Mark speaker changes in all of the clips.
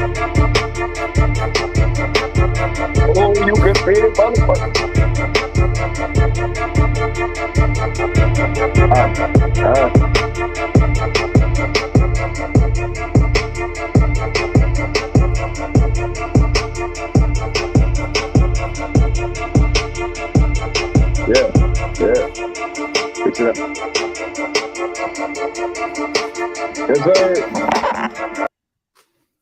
Speaker 1: Oh, you can see it, motherfucker. Uh, yeah, yeah. Fix it up. Yes, sir.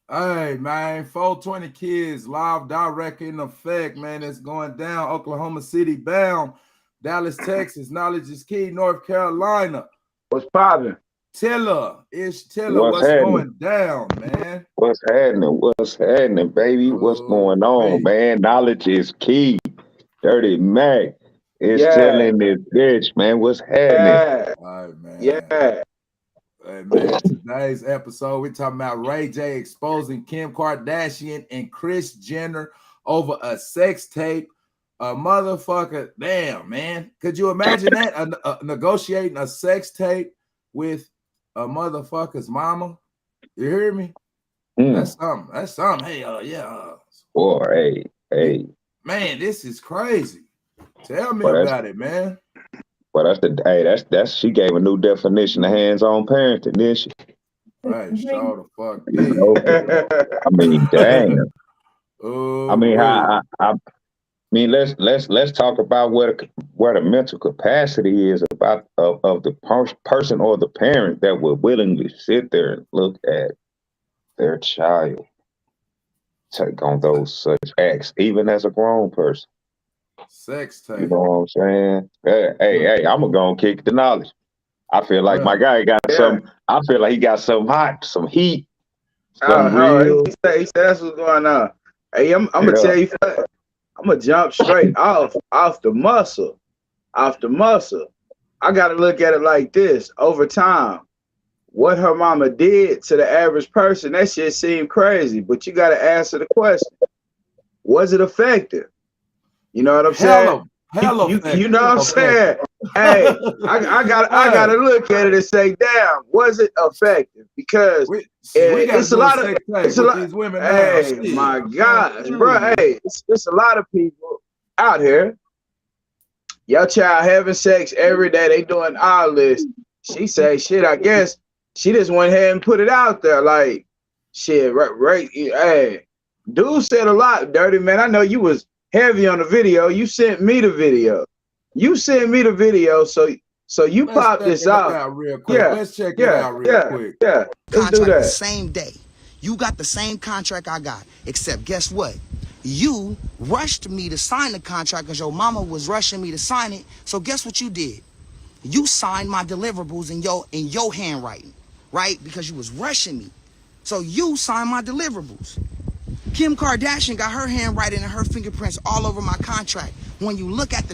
Speaker 2: Hey, man, 420 kids live direct in effect, man. It's going down. Oklahoma City bound. Dallas, Texas. Knowledge is key. North Carolina.
Speaker 1: What's poppin'?
Speaker 2: Tiller what's going down, man?
Speaker 1: What's happening? What's happening, baby? What's going on, man? Knowledge is key. Dirty Mac is telling this bitch, man. What's happening?
Speaker 2: All right, man.
Speaker 1: Yeah.
Speaker 2: Hey, man, today's episode, we're talking about Ray J exposing Kim Kardashian and Kris Jenner over a sex tape. A motherfucker, damn, man. Could you imagine that? Negotiating a sex tape with a motherfucker's mama? You hear me? That's something. That's something. Hey, yeah.
Speaker 1: Boy, hey.
Speaker 2: Man, this is crazy. Tell me about it, man.
Speaker 1: Well, that's she gave a new definition of hands-on parenting, didn't she?
Speaker 2: Right, show the fuck.
Speaker 1: I mean, damn. I mean, let's talk about where the mental capacity is about of the person or the parent that would willingly sit there and look at their child take on those such acts, even as a grown person.
Speaker 2: Sex tape.
Speaker 1: You know what I'm saying? Hey, I'm gonna kick the knowledge. I feel like my guy got some. I feel like he got some hot, some heat.
Speaker 3: He said that's what's going on. Hey, I'm gonna tell you. I'm gonna jump straight off the muscle. I gotta look at it like this. Over time, what her mama did to the average person, that shit seemed crazy. But you gotta answer the question: was it effective? You know what I'm saying? You know what I'm saying? Hey, I gotta look at it and say, damn, was it effective? Because it's a lot of these women. Hey, my gosh, bro. Hey, it's a lot of people out here. Your child having sex every day. They doing all this. She say, shit, I guess she just went ahead and put it out there. Like, shit, right. Hey, dude said a lot, Dirty Man. I know you was heavy on the video. You sent me the video. So you pop this out
Speaker 2: real quick. Let's check it out real quick.
Speaker 3: Yeah. Let's do that.
Speaker 4: The same day. You got the same contract I got, except guess what? You rushed me to sign the contract because your mama was rushing me to sign it. So guess what you did? You signed my deliverables in your handwriting, right? Because you was rushing me. So you signed my deliverables. Kim Kardashian got her handwriting and her fingerprints all over my contract. When you look at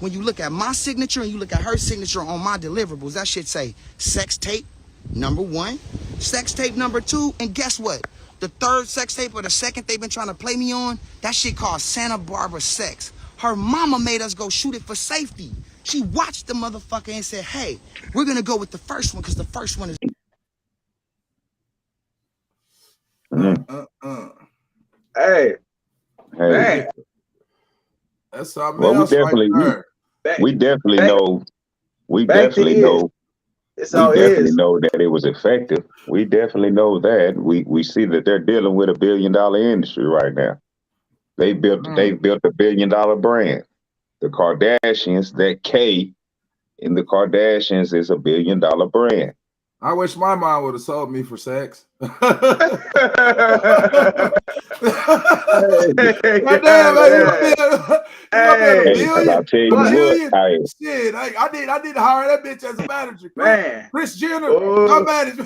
Speaker 4: when you look at my signature and you look at her signature on my deliverables, that shit say sex tape number 1, sex tape number 2, and guess what? The third sex tape or the second they've been trying to play me on, that shit called Santa Barbara sex. Her mama made us go shoot it for safety. She watched the motherfucker and said, hey, we're gonna go with the first one because the first one is
Speaker 3: Hey.
Speaker 2: That's something else
Speaker 1: we definitely know that it was effective. We definitely know that. We see that they're dealing with $1 billion industry right now. They built a $1 billion brand. The Kardashians, that K in the Kardashians is $1 billion brand.
Speaker 2: I wish my mom would have sold me for sex. Shit, I need to hire that bitch as a manager. Man. Kris Jenner, my manager.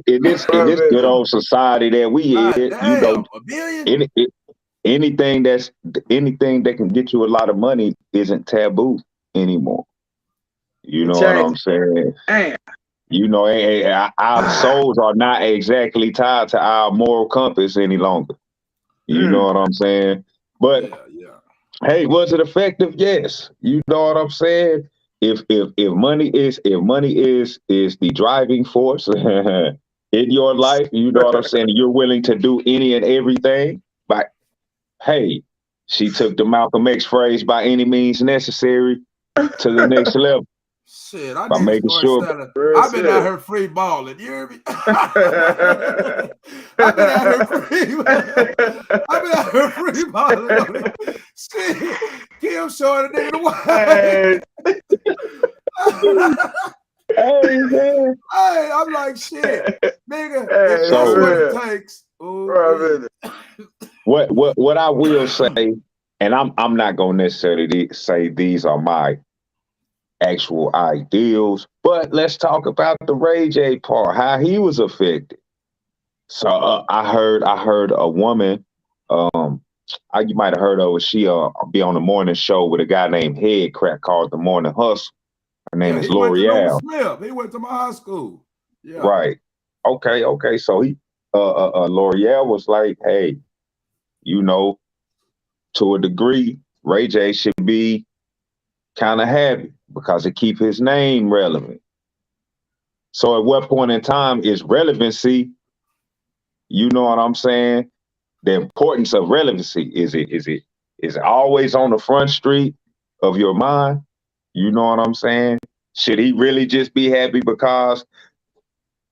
Speaker 1: In this good old society that we in, anything that can get you a lot of money isn't taboo anymore. You know what I'm saying? You know, our souls are not exactly tied to our moral compass any longer. You know what I'm saying? But hey, was it effective? Yes. You know what I'm saying? if money is the driving force in your life, you know what I'm saying, you're willing to do any and everything. But hey, she took the Malcolm X phrase, by any means necessary, to the next level.
Speaker 2: Shit, I
Speaker 1: By
Speaker 2: need to
Speaker 1: making
Speaker 2: start
Speaker 1: sure.
Speaker 2: selling. I've been out here free balling. You hear me? I've been out here free. I've been out here free balling. Shit, Kim showing a nigga the way.
Speaker 1: Hey, man.
Speaker 2: Hey, I'm like, shit, nigga. If that's what it takes.
Speaker 1: What I will say, and I'm not gonna necessarily say these are my actual ideals, but let's talk about the Ray J part, how he was affected. So I heard a woman, you might have heard of her. She be on the morning show with a guy named Head Crack called The Morning Hustle. Her name is L'Oreal.
Speaker 2: He went to my high school. Yeah.
Speaker 1: Right. Okay. So he L'Oreal was like, hey, you know, to a degree, Ray J should be kind of happy because it keep his name relevant. So at what point in time is relevancy, you know what I'm saying? The importance of relevancy, is it always on the front street of your mind? You know what I'm saying? Should he really just be happy because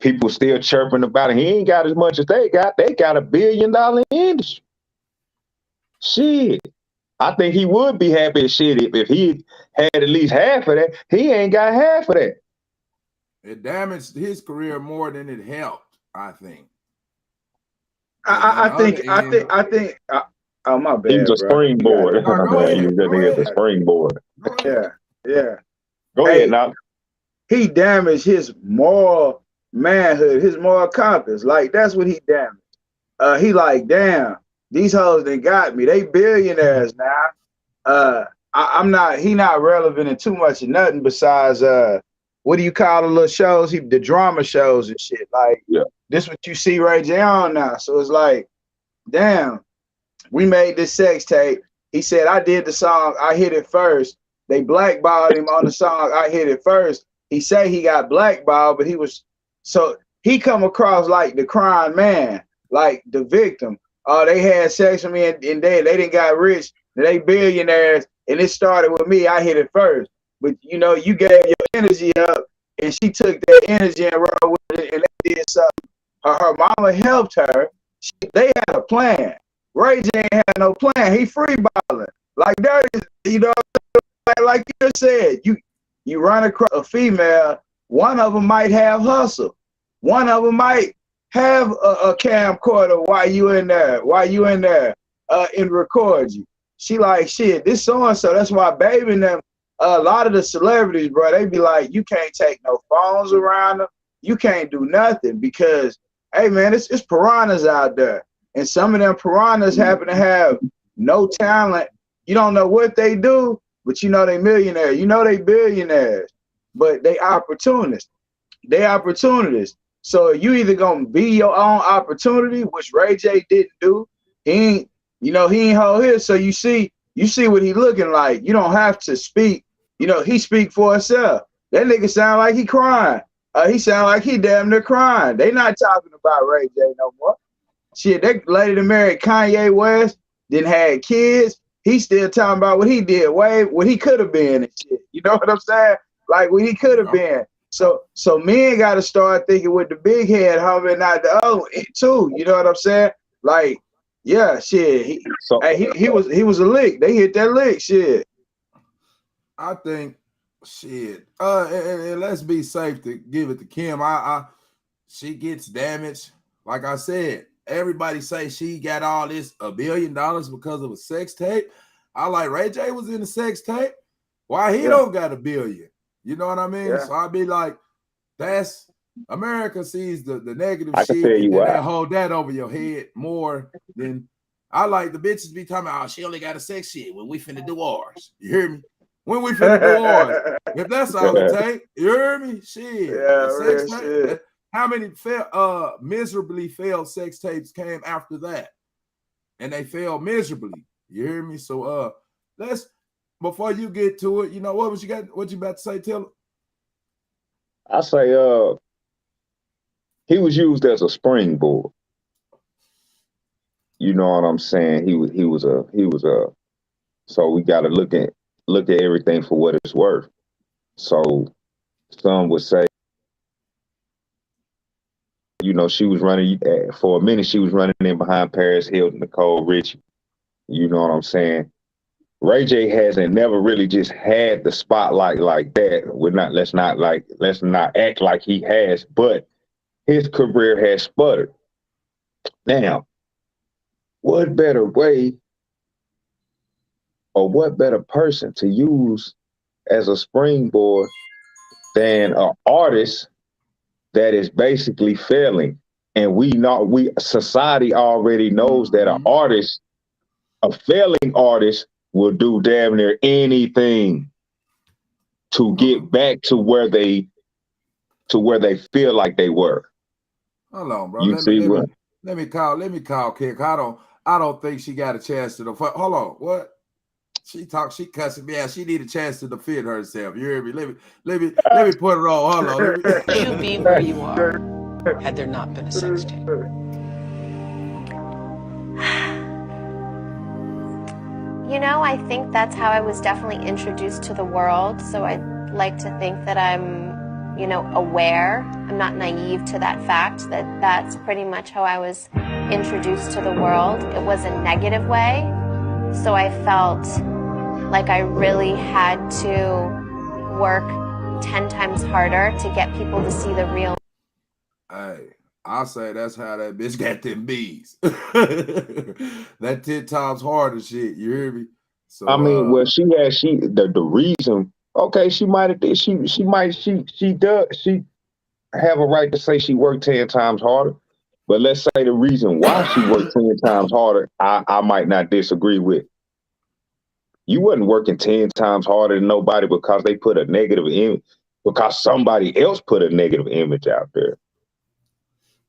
Speaker 1: people still chirping about it? He ain't got as much as they got. They got $1 billion industry. Shit. I think he would be happy as shit if he had at least half of that. He ain't got half of that.
Speaker 2: It damaged his career more than it helped, I think.
Speaker 3: I think. Oh, my bad.
Speaker 1: He was a springboard. He was a springboard.
Speaker 3: Yeah.
Speaker 1: Go ahead now.
Speaker 3: He damaged his moral manhood, his moral compass. Like, that's what he damaged. He like, damn, these hoes done got me. They billionaires now. He not relevant in too much of nothing besides what do you call the little shows? The drama shows and shit. Like, this what you see Ray J on now. So it's like, damn, we made this sex tape. He said, I did the song, I hit it first. They blackballed him on the song, I hit it first. He said he got blackballed, but he come across like the crying man, like the victim. They had sex with me and they didn't got rich. They billionaires, and it started with me. I hit it first. But, you know, you gave your energy up, and she took that energy and rolled with it, and they did something. Her mama helped her. They had a plan. Ray J ain't had no plan. He free balling. Like, that is, you know, like you said, you run across a female, one of them might have hustle. One of them might have a camcorder while you in there and record you. She like, shit, this so-and-so. That's why Baby and them, a lot of the celebrities, bro, they be like, you can't take no phones around them. You can't do nothing because, hey, man, it's piranhas out there. And some of them piranhas happen to have no talent. You don't know what they do, but you know they millionaires. You know they billionaires, but they opportunists. They opportunists. So you either gonna be your own opportunity, which Ray J didn't do. He ain't hold his. So you see what he looking like. You don't have to speak. You know, he speak for himself. That nigga sound like he crying. He sound like he damn near crying. They not talking about Ray J no more. Shit, that lady that married Kanye West, then had kids. He still talking about what he did, what he could have been and shit. You know what I'm saying? Like what he could have been. So men got to start thinking with the big head, homie, not the other one too. You know what I'm saying? Like, yeah, shit. He was a lick. They hit that lick, shit.
Speaker 2: I think, shit. And let's be safe to give it to Kim. She gets damaged. Like I said, everybody say she got all this $1 billion because of a sex tape. I like Ray J was in a sex tape. Why he don't got $1 billion? You know what I mean? Yeah. So I'd be like, that's America sees the negative shit and then they hold that over your head more than I like the bitches be talking about, oh, she only got a sex shit when we finna do ours. You hear me? When we finna do ours. If that's all it take, you hear me? Shit.
Speaker 3: Yeah,
Speaker 2: shit. How many miserably failed sex tapes came after that? And they failed miserably. You hear me? So before you get to it, you know, what you about to say, Tiller?
Speaker 1: I say he was used as a springboard. You know what I'm saying? He was a so we gotta look at everything for what it's worth. So some would say, you know, she was running for a minute. She was running in behind Paris Hilton, Nicole Richie. You know what I'm saying? Ray J hasn't never really just had the spotlight like that. Let's not act like he has, but his career has sputtered. Now, what better way or what better person to use as a springboard than an artist that is basically failing? And society already knows that a failing artist will do damn near anything to get back to where they feel like they were.
Speaker 2: Hold on, bro.
Speaker 1: You see what?
Speaker 2: Let me call Kick. I don't think she got a chance to defend. Hold on, what? She cussing me out. She need a chance to defend herself. You hear me? Let me put it on. Hold on.
Speaker 5: Would you be where you are had there not been a sex tape?
Speaker 6: You know, I think that's how I was definitely introduced to the world. So I'd like to think that I'm, you know, aware. I'm not naive to that fact that that's pretty much how I was introduced to the world. It was a negative way. So I felt like I really had to work 10 times harder to get people to see the real.
Speaker 2: Hey, I'll say that's how that bitch got them bees. That 10 times harder shit. You hear me? So
Speaker 1: I mean, well, the reason. Okay, she have a right to say she worked 10 times harder. But let's say the reason why she worked 10 times harder, I might not disagree with. You wasn't working 10 times harder than nobody because they put a negative image, because somebody else put a negative image out there.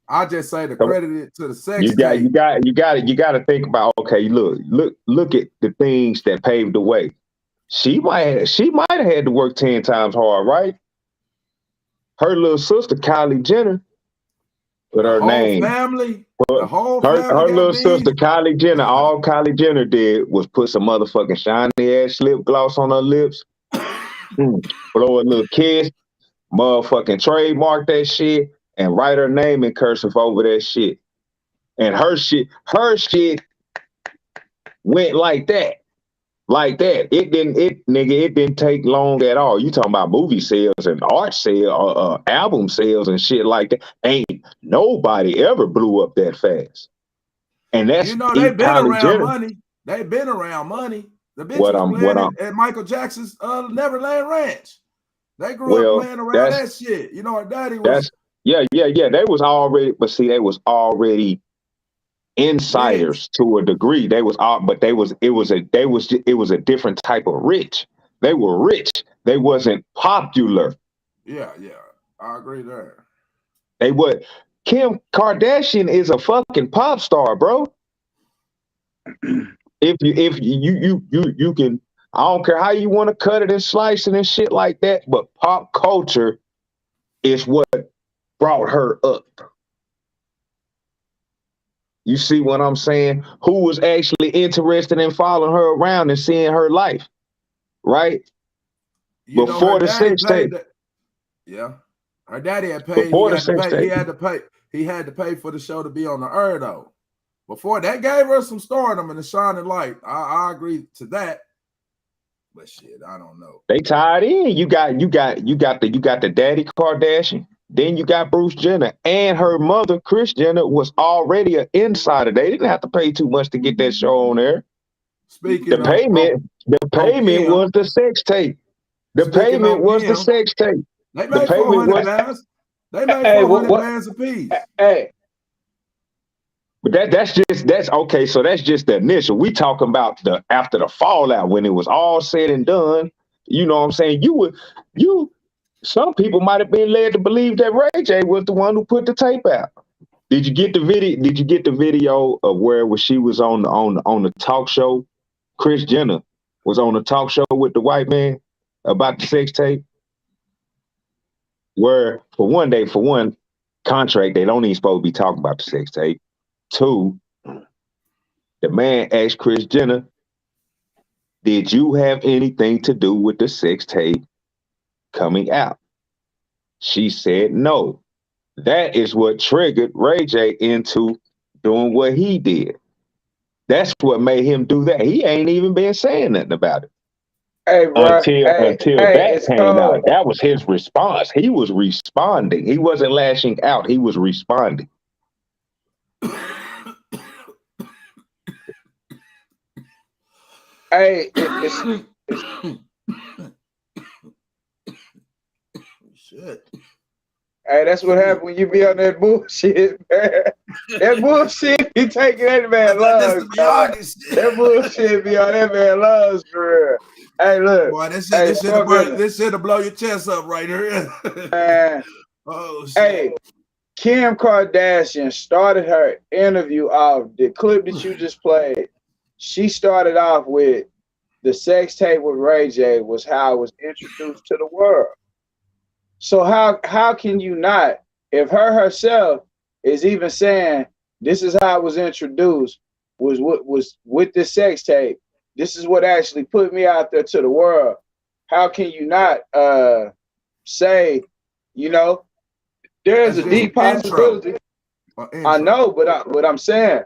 Speaker 2: I just say to credit it to the sex.
Speaker 1: You got to think about, okay, look at the things that paved the way. She might have had to work 10 times hard, right? Her little sister, Kylie Jenner, put her name.
Speaker 2: The whole family.
Speaker 1: Her little sister, Kylie Jenner, all Kylie Jenner did was put some motherfucking shiny ass lip gloss on her lips, blow a little kiss, motherfucking trademark that shit, and write her name in cursive over that shit. And her shit went like that. Like that. It didn't take long at all. You talking about movie sales and art sales, album sales and shit like that. Ain't nobody ever blew up that fast. And that's,
Speaker 2: you know, they've been around money. They've been around money. The bitch was playing at Michael Jackson's Neverland Ranch. They grew up playing around that shit. You know, her daddy was.
Speaker 1: Yeah. They was already insiders to a degree. It was a different type of rich. They were rich. They wasn't popular.
Speaker 2: Yeah. I agree there.
Speaker 1: Kim Kardashian is a fucking pop star, bro. If you can, I don't care how you want to cut it and slice it and shit like that, but pop culture is what brought her up. You see what I'm saying? Who was actually interested in following her around and seeing her life, right? Before the sex tape.
Speaker 2: Yeah. Her daddy had paid. He had to pay for the show to be on the air, though. Before that gave her some stardom and a shining light. I agree to that. But shit, I don't know.
Speaker 1: They tied in. You got the daddy Kardashian. Then you got Bruce Jenner, and her mother, Kris Jenner, was already an insider. They didn't have to pay too much to get that show on there. The payment was the sex tape. The payment was the sex tape.
Speaker 2: They made 400 bands. They made 400 bands apiece.
Speaker 3: Hey.
Speaker 1: But that's okay. So that's just the initial. We talking about after the fallout, when it was all said and done. You know what I'm saying? Some people might have been led to believe that Ray J was the one who put the tape out. Did you get the video? Did you get the video of where she was on the talk show? Kris Jenner was on a talk show with the white man about the sex tape, where for one contract, they don't even supposed to be talking about the sex tape. 2, the man asked Kris Jenner, did you have anything to do with the sex tape coming out? She said no. That is what triggered Ray J into doing what he did. That's what made him do that. He ain't even been saying nothing about it.
Speaker 3: Hey, bro.
Speaker 1: Until that came out. That was his response. He was responding. He wasn't lashing out. He was responding.
Speaker 3: Hey,
Speaker 2: shit.
Speaker 3: Hey, that's what happened when you be on that bullshit, man. That bullshit be taking that man lungs. That bullshit be on that man lungs, for real. Hey, look.
Speaker 2: Boy, this shit'll blow your chest up right here.
Speaker 3: Man.
Speaker 2: Oh, shit.
Speaker 3: Hey, Kim Kardashian started her interview off, the clip that you just played. She started off with the sex tape with Ray J was how I was introduced to the world. So how can you not, if her herself is even saying this is how I was introduced, was with the sex tape, this is what actually put me out there to the world. How can you not say, you know, there's a deep possibility. I know, but I'm saying,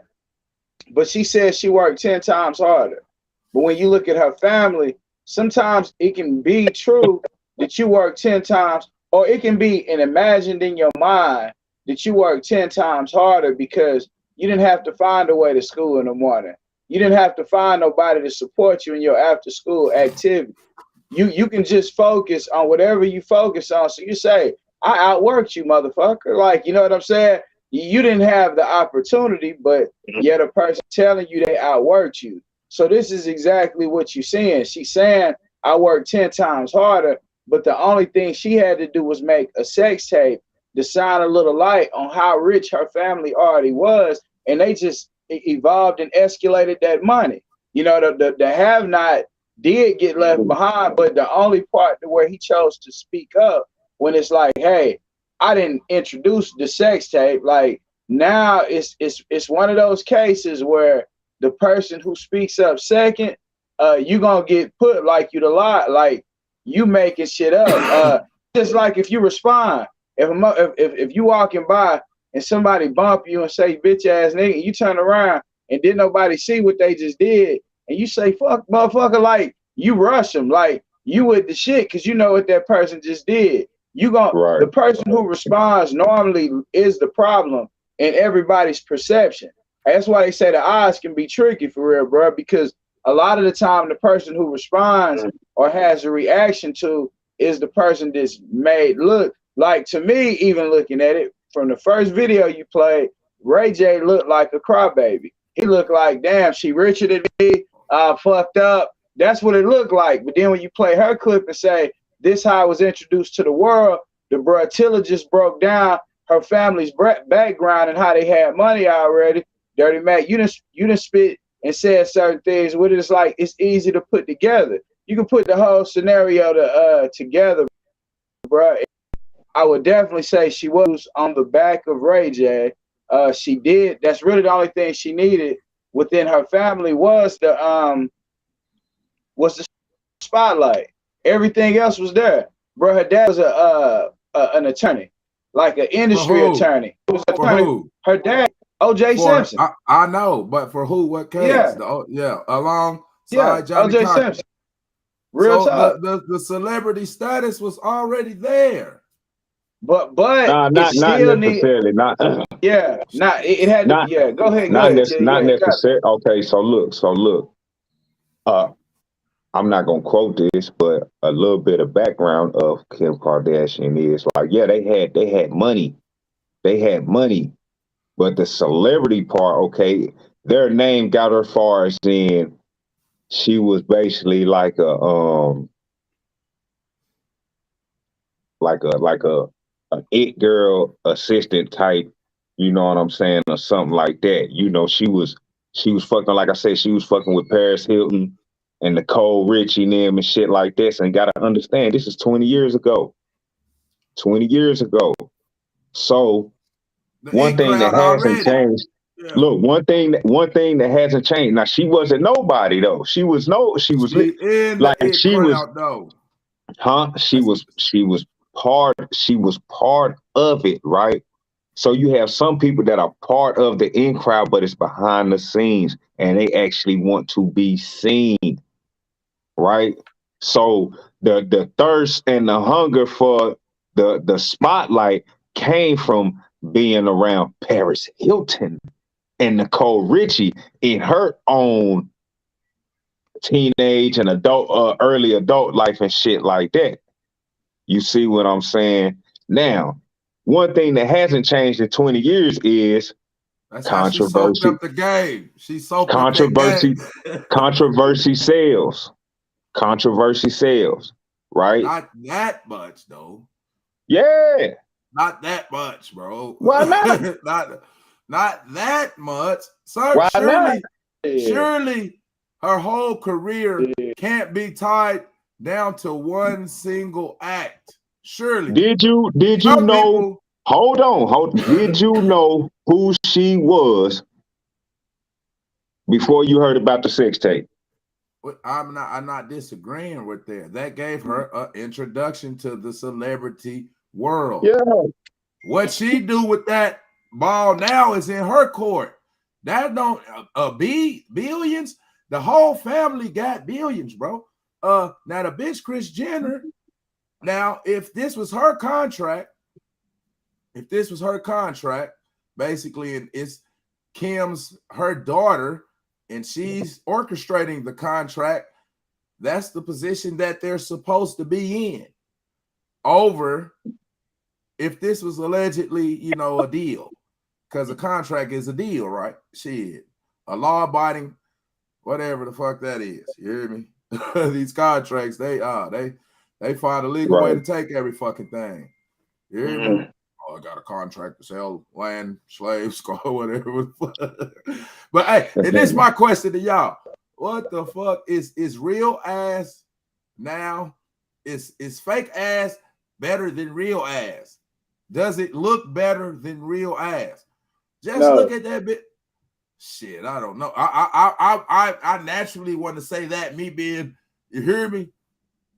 Speaker 3: but she said she worked 10 times harder. But when you look at her family, sometimes it can be true that you work 10 times, or it can be imagined in your mind that you work 10 times harder because you didn't have to find a way to school in the morning. You didn't have to find nobody to support you in your after school activity. You can just focus on whatever you focus on. So you say, I outworked you, motherfucker. Like, you know what I'm saying? You didn't have the opportunity, but yet a person telling you they outworked you. So this is exactly what you're saying. She's saying, I worked 10 times harder, but the only thing she had to do was make a sex tape to shine a little light on how rich her family already was. And they just evolved and escalated that money. You know, the have-not did get left behind, but the only part where he chose to speak up when it's like, hey, I didn't introduce the sex tape. Like, now it's one of those cases where the person who speaks up second, you gonna get put like you the lot, like you making shit up. Just like if you respond, if you walking by and somebody bump you and say bitch ass nigga, you turn around and didn't nobody see what they just did, and you say fuck motherfucker, like you rush them, like you with the shit because you know what that person just did. You gonna the person who responds normally is the problem in everybody's perception. That's why they say the odds can be tricky for real, bro, because a lot of the time the person who responds or has a reaction to is the person that's made look like, to me, even looking at it from the first video you played, Ray J looked like a crybaby. He looked like, damn, she richer than me, fucked up. That's what it looked like. But then when you play her clip and say, this how I was introduced to the world, the bro Tilla just broke down her family's background and how they had money already. Dirty Mac, you done spit and said certain things with it. It's like it's easy to put together. You can put the whole scenario together, bro. I would definitely say she was on the back of Ray J. She did. That's really the only thing she needed within her family was the spotlight. Everything else was there, bro. Her dad was an attorney, like an industry attorney. It was attorney. Her dad. O.J. Simpson.
Speaker 2: I know, but for who? What case?
Speaker 3: Yeah.
Speaker 2: Alongside Johnny
Speaker 3: O.J. Simpson. Real talk.
Speaker 2: The celebrity status was already there.
Speaker 3: But
Speaker 1: not necessarily.
Speaker 3: It had to. Yeah, go ahead.
Speaker 1: Not necessarily. Okay, so look. I'm not gonna quote this, but a little bit of background of Kim Kardashian is like, yeah, they had money. But the celebrity part, okay, their name got her far as in she was basically like an it girl assistant type, you know what I'm saying, or something like that. You know, she was fucking, like I said, she was fucking with Paris Hilton. and Nicole Richie and them and shit like this. And gotta understand, this is 20 years ago. 20 years ago. So one thing that hasn't changed. Yeah. Look, one thing that hasn't changed. Now she wasn't nobody though. She was like she was part of it, right? So you have some people that are part of the in crowd, but it's behind the scenes and they actually want to be seen, right? So the thirst and the hunger for the spotlight came from being around Paris Hilton and Nicole Richie in her own teenage and early adult life and shit like that. You see what I'm saying? Now, one thing that hasn't changed in 20 years is controversy.
Speaker 2: She soaked up the game. She soaked
Speaker 1: controversy,
Speaker 2: up the game.
Speaker 1: Controversy sells. Controversy sells, right?
Speaker 2: Not that much, though.
Speaker 1: Yeah.
Speaker 2: Not that much, bro.
Speaker 1: Why not?
Speaker 2: not that much. Sir, surely her whole career can't be tied down to one single act. Surely.
Speaker 1: Did you know? Hold on. Did you know who she was before you heard about the sex tape?
Speaker 2: I'm not disagreeing with that. That gave her an introduction to the celebrity world.
Speaker 1: Yeah.
Speaker 2: What she do with that ball now is in her court. That don't billions. The whole family got billions, bro. Now the bitch Kris Jenner. Now, if this was her contract, basically, and it's her daughter, and she's orchestrating the contract, that's the position that they're supposed to be in. Over if this was allegedly, a deal, because a contract is a deal, right? Shit, a law-abiding, whatever the fuck that is. You hear me? These contracts, they find a legal way to take every fucking thing. You hear me? Oh, I got a contract to sell land, slaves, whatever. But hey, and this is my question to y'all. What the fuck is real ass now? Is fake ass better than real ass? Does it look better than real ass? Just look at that bit. Shit, I don't know. I naturally want to say that, me being, you hear me?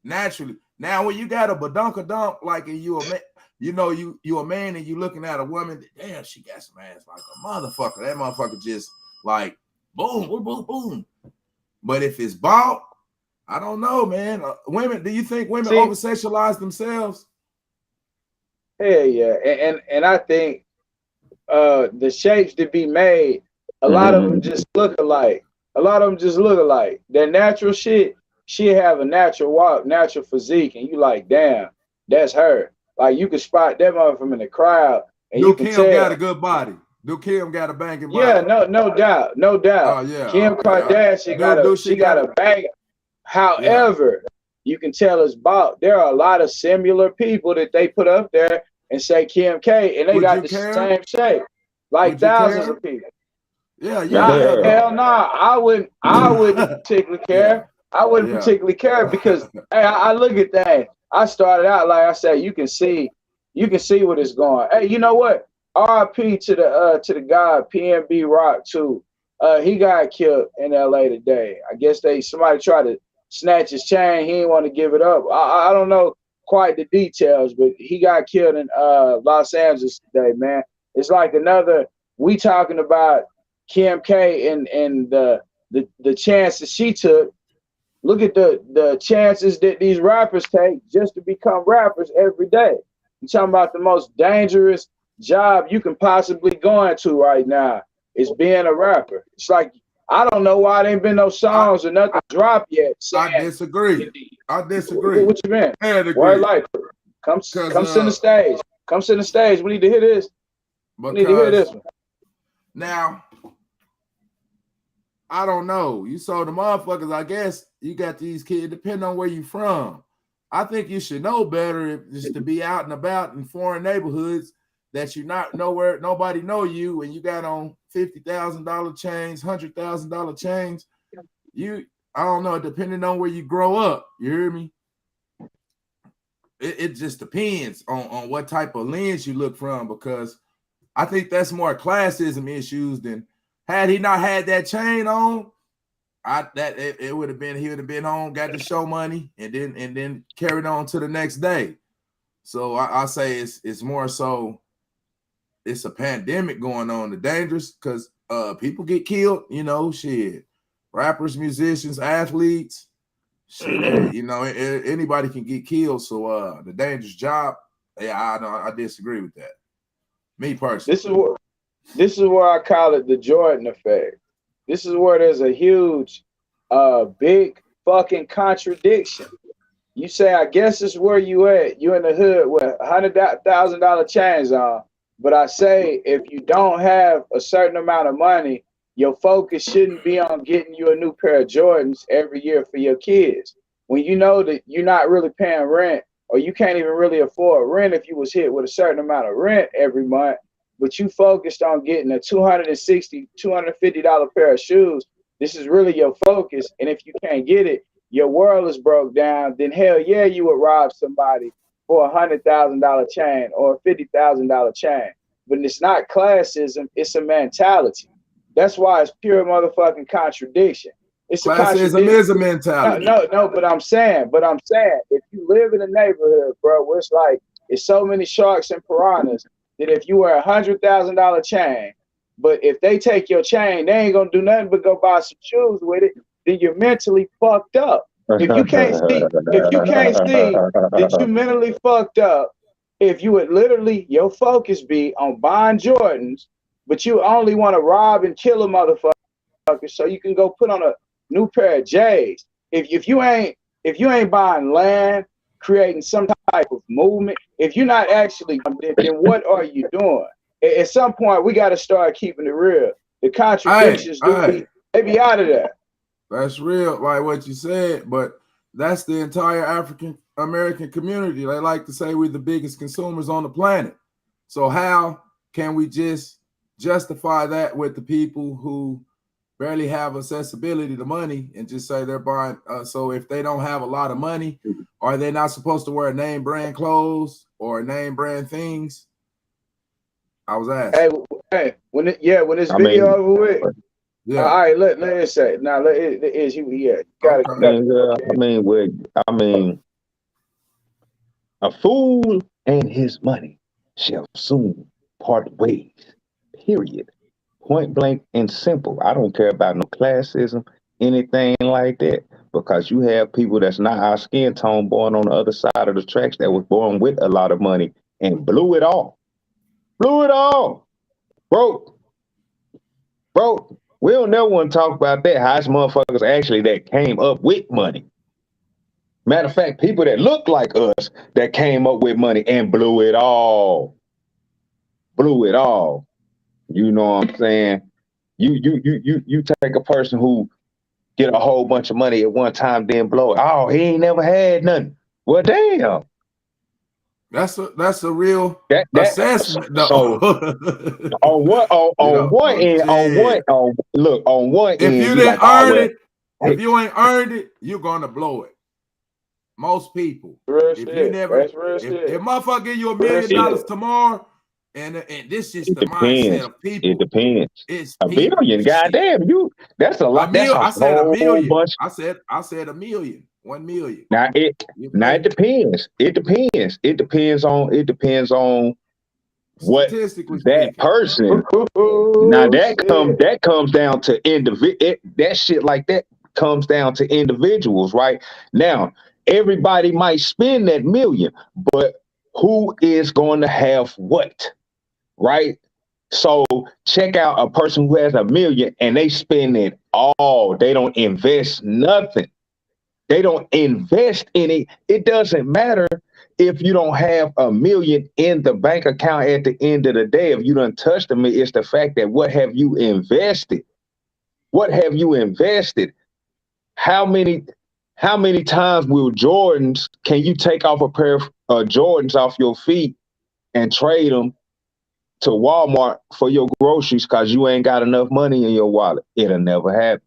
Speaker 2: Naturally. Now, when you got a badunkadunk, like, and you a man, you a man and you looking at a woman, damn, she got some ass like a motherfucker. That motherfucker just like boom, boom, boom, boom. But if it's bought, I don't know, man. Women, do you think women over-sexualize themselves?
Speaker 3: Hell yeah. And I think the shapes to be made, a lot of them just look alike. Their natural shit, she have a natural walk, natural physique, and you like, damn, that's her. Like, you can spot that motherfucker in the crowd, and you can tell.
Speaker 2: Kim got a good body. Do Kim got a banging body?
Speaker 3: Yeah, no doubt.
Speaker 2: Oh yeah.
Speaker 3: Kim Kardashian got a bang. However, you can tell it's bought. There are a lot of similar people that they put up there and say Kim K, and they got the same shape, like thousands of people.
Speaker 2: Yeah.
Speaker 3: Hell no, I wouldn't particularly care. I wouldn't particularly care because hey, I look at that. I started out like I said, you can see what it's going. Hey, you know what? R.I.P. to the guy PNB Rock too. He got killed in LA today. I guess somebody tried to snatch his chain. He didn't want to give it up. I don't know quite the details, but he got killed in Los Angeles today, man. It's like we talking about Kim K and the chances she took. Look at the chances that these rappers take just to become rappers every day. You're talking about the most dangerous job you can possibly go into right now is being a rapper. It's like, I don't know why there ain't been no songs or nothing dropped yet.
Speaker 2: I disagree.
Speaker 3: What you mean? Why like come sit on the stage. Come sit on the stage. We need to hear this. We need to hear this one.
Speaker 2: Now, I don't know. You saw the motherfuckers, I guess you got these kids, depending on where you from. I think you should know better just to be out and about in foreign neighborhoods that you're not nowhere, nobody know you, and you got on $50,000 chains, $100,000 chains. I don't know, depending on where you grow up, you hear me? It just depends on what type of lens you look from, because I think that's more classism issues than had he not had that chain on. It would have been, he would have been home, got the show money, and then carried on to the next day. So I say it's more so it's a pandemic going on. The dangerous, because people get killed, you know, shit. Rappers, musicians, athletes, shit, you know, anybody can get killed. So the dangerous job, yeah, I disagree with that. Me personally.
Speaker 3: This is where I call it the Jordan effect. This is where there's a huge, big fucking contradiction. You say, I guess it's where you at. You in the hood with $100,000 chains on. But I say, if you don't have a certain amount of money, your focus shouldn't be on getting you a new pair of Jordans every year for your kids. When you know that you're not really paying rent, or you can't even really afford rent if you was hit with a certain amount of rent every month, but you focused on getting a $260, $250 pair of shoes, this is really your focus. And if you can't get it, your world is broke down, then hell yeah, you would rob somebody for a $100,000 chain or a $50,000 chain. But it's not classism, it's a mentality. That's why it's pure motherfucking contradiction. It's
Speaker 2: classism is a mentality.
Speaker 3: No, but I'm saying, if you live in a neighborhood, bro, where it's like it's so many sharks and piranhas that if you wear a $100,000 chain, but if they take your chain, they ain't gonna do nothing but go buy some shoes with it, then you're mentally fucked up. If you can't see that you mentally fucked up, if you would literally, your focus be on buying Jordans, but you only want to rob and kill a motherfucker so you can go put on a new pair of J's. If you ain't buying land, creating some type of movement, if you're not actually, then what are you doing? At some point, we got to start keeping it real. The contradictions they be out of there.
Speaker 2: That's real, like what you said, but that's the entire African American community. They like to say we're the biggest consumers on the planet. So how can we just justify that with the people who barely have accessibility to money and just say they're buying? So if they don't have a lot of money, are they not supposed to wear name brand clothes or name brand things? I was asking.
Speaker 3: Hey, when this video over with. Yeah. All right, let it say. Now let it is you. Yeah, got it.
Speaker 1: I mean, a fool and his money shall soon part ways. Period. Point blank and simple. I don't care about no classism, anything like that, because you have people that's not our skin tone born on the other side of the tracks that was born with a lot of money and blew it all. Broke. We don't never want to talk about that. How it's motherfuckers actually that came up with money. Matter of fact, people that look like us that came up with money and blew it all. You know what I'm saying? You take a person who get a whole bunch of money at one time, then blow it. Oh, he ain't never had nothing. Well, damn.
Speaker 2: That's a real assessment.
Speaker 1: So on one end,
Speaker 2: if you didn't earn it, if you ain't earned it, you're gonna blow it. Most people. If motherfucker give you $1 million tomorrow, and this is the mindset of people.
Speaker 1: It depends.
Speaker 2: It's
Speaker 1: $1 million. Goddamn, that's a lot.
Speaker 2: I said $1 million. I said $1 million. 1 million.
Speaker 1: Now it depends. It depends on what that person. Now that comes down to that shit like that comes down to individuals, right? Now everybody might spend that $1 million, but who is going to have what, right? So check out a person who has $1 million and they spend it all. They don't invest nothing. They don't invest in it. It doesn't matter if you don't have $1 million in the bank account at the end of the day. If you done touched them, it's the fact that what have you invested? What have you invested? How many times will Jordans, can you take off a pair of Jordans off your feet and trade them to Walmart for your groceries because you ain't got enough money in your wallet? It'll never happen.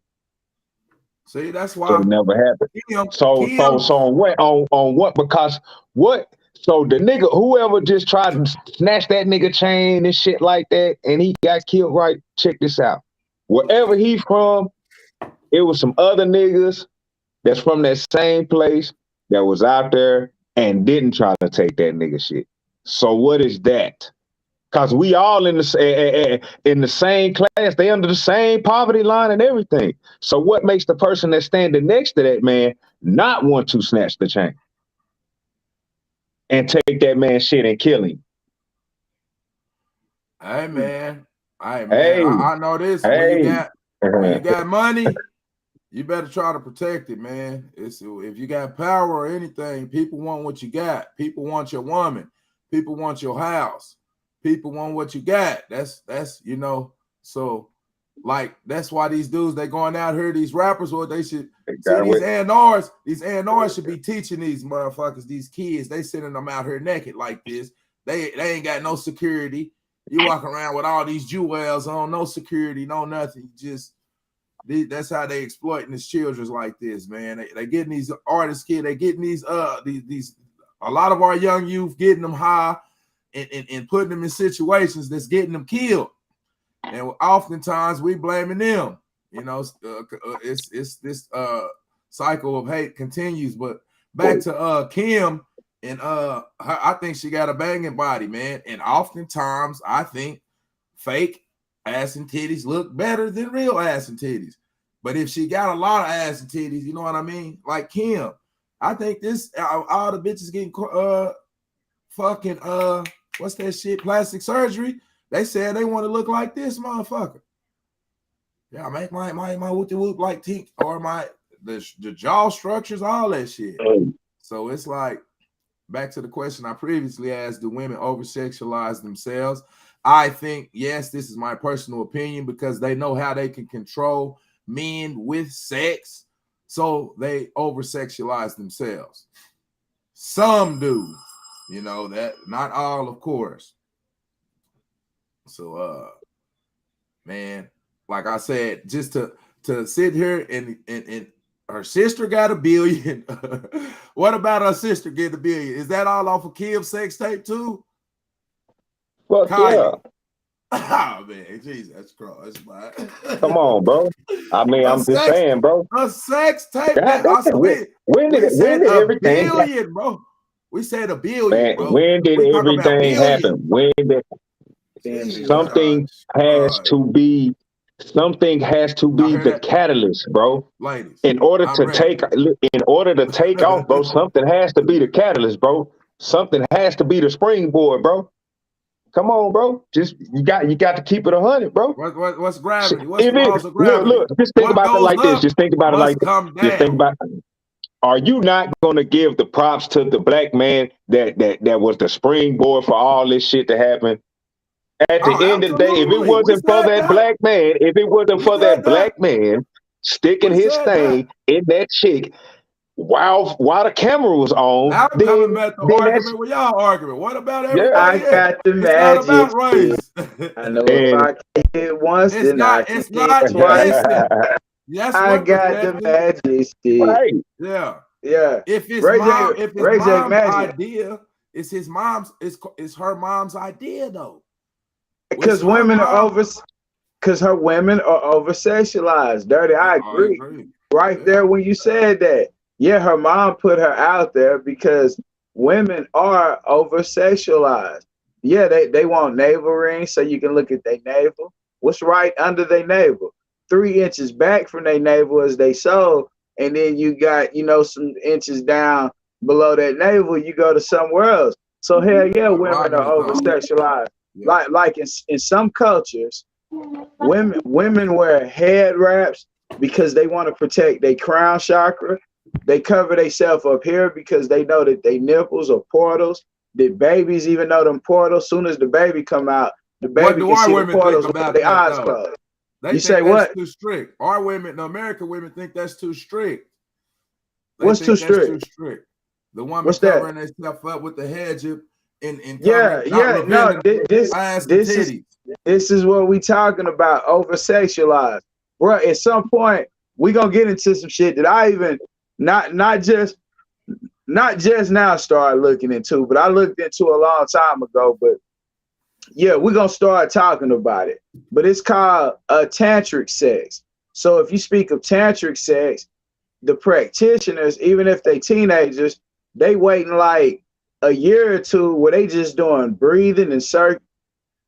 Speaker 2: See, that's why
Speaker 1: So it never happened.
Speaker 2: Kim,
Speaker 1: So on what? Because what? So the nigga, whoever just tried to snatch that nigga chain and shit like that, and he got killed. Right? Check this out. Wherever he from, it was some other niggas that's from that same place that was out there and didn't try to take that nigga shit. So what is that? Cause we all in the same class, they under the same poverty line and everything. So what makes the person that's standing next to that man not want to snatch the chain and take that man's shit and kill him?
Speaker 2: Hey man,
Speaker 1: Hey,
Speaker 2: I know this.
Speaker 1: hey.
Speaker 2: When you got money, you better try to protect it, man. If you got power or anything, people want what you got. People want your woman. People want your house. People want what you got. That's you know. So like that's why these dudes they going out here, these rappers, what they should see these A&Rs. These A&Rs should be teaching these motherfuckers, these kids. They sending them out here naked like this. They ain't got no security. You walk around with all these jewels on, no security, no nothing. That's how they exploiting these children like this, man. They getting these artists, kid. They getting these a lot of our young youth getting them high and putting them in situations that's getting them killed. And oftentimes we blaming them. You know, it's this cycle of hate continues. But back to Kim. And I think she got a banging body, man. And oftentimes, I think fake ass and titties look better than real ass and titties. But if she got a lot of ass and titties, you know what I mean? Like Kim, I think this all the bitches getting fucking what's that shit? Plastic surgery. They said they want to look like this motherfucker. Yeah, make my whoopty whoop like Tink or the jaw structures, all that shit. So it's like. Back to the question I previously asked, do women over-sexualize themselves? I think, yes, this is my personal opinion because they know how they can control men with sex, so they over-sexualize themselves. Some do, you know, that not all, of course. So, man, like I said, just to sit here and her sister got $1 billion. What about her sister getting $1 billion? Is that all off of Kim's sex tape too?
Speaker 1: Well, yeah.
Speaker 2: Oh man, Jesus Christ, man.
Speaker 1: Come on, bro. I mean, I'm just saying, bro.
Speaker 2: A sex tape.
Speaker 1: When did everything
Speaker 2: happen, bro? We said $1 billion,
Speaker 1: man,
Speaker 2: bro.
Speaker 1: when did everything happen? When did something has to be the catalyst, bro.
Speaker 2: Ladies,
Speaker 1: in order to take off, bro, something has to be the catalyst, bro. Something has to be the springboard, bro. Come on, bro. Just you got to keep it 100, bro.
Speaker 2: What's gravity? What's the laws of gravity?
Speaker 1: Look, just think about it like this. Just think about it like this. Just think about it. Are you not going to give the props to the black man that was the springboard for all this shit to happen? At the end of the day, if it wasn't for that black man sticking his thing in that chick while the camera was on,
Speaker 2: I'm coming back to argument with y'all arguing. What about everybody?
Speaker 3: Yeah, I got the magic. It's not about race. I know if I can hit once, then I can hit twice.
Speaker 2: Yes,
Speaker 3: I got the magic stick.
Speaker 1: Right.
Speaker 2: Yeah.
Speaker 3: Yeah.
Speaker 2: If it's mom's idea, it's her mom's idea though.
Speaker 3: Because her women are over sexualized. Dirty, I agree. Right there when you said that. Yeah, her mom put her out there because women are over sexualized. Yeah, they want navel rings so you can look at their navel. What's right under their navel? 3 inches back from their navel is they soul, and then you got, some inches down below that navel, you go to somewhere else. So hell yeah, women are over sexualized. Yeah. Like in some cultures, women wear head wraps because they want to protect their crown chakra. They cover themselves up here because they know that they nipples are portals. The babies even know them portals. Soon as the baby come out, the baby can see the portals with their eyes closed.
Speaker 2: You say what? Too strict. Our women, the American women, think that's too strict.
Speaker 3: What's too strict?
Speaker 2: Too strict. The woman covering themselves up with the hijab.
Speaker 3: This is what we talking about, over sexualized, bro. At some point, we gonna get into some shit that I even not just now started looking into, but I looked into a long time ago. But yeah, we're gonna start talking about it. But it's called tantric sex. So if you speak of tantric sex, the practitioners, even if they teenagers, they waiting like a year or two where they just doing breathing and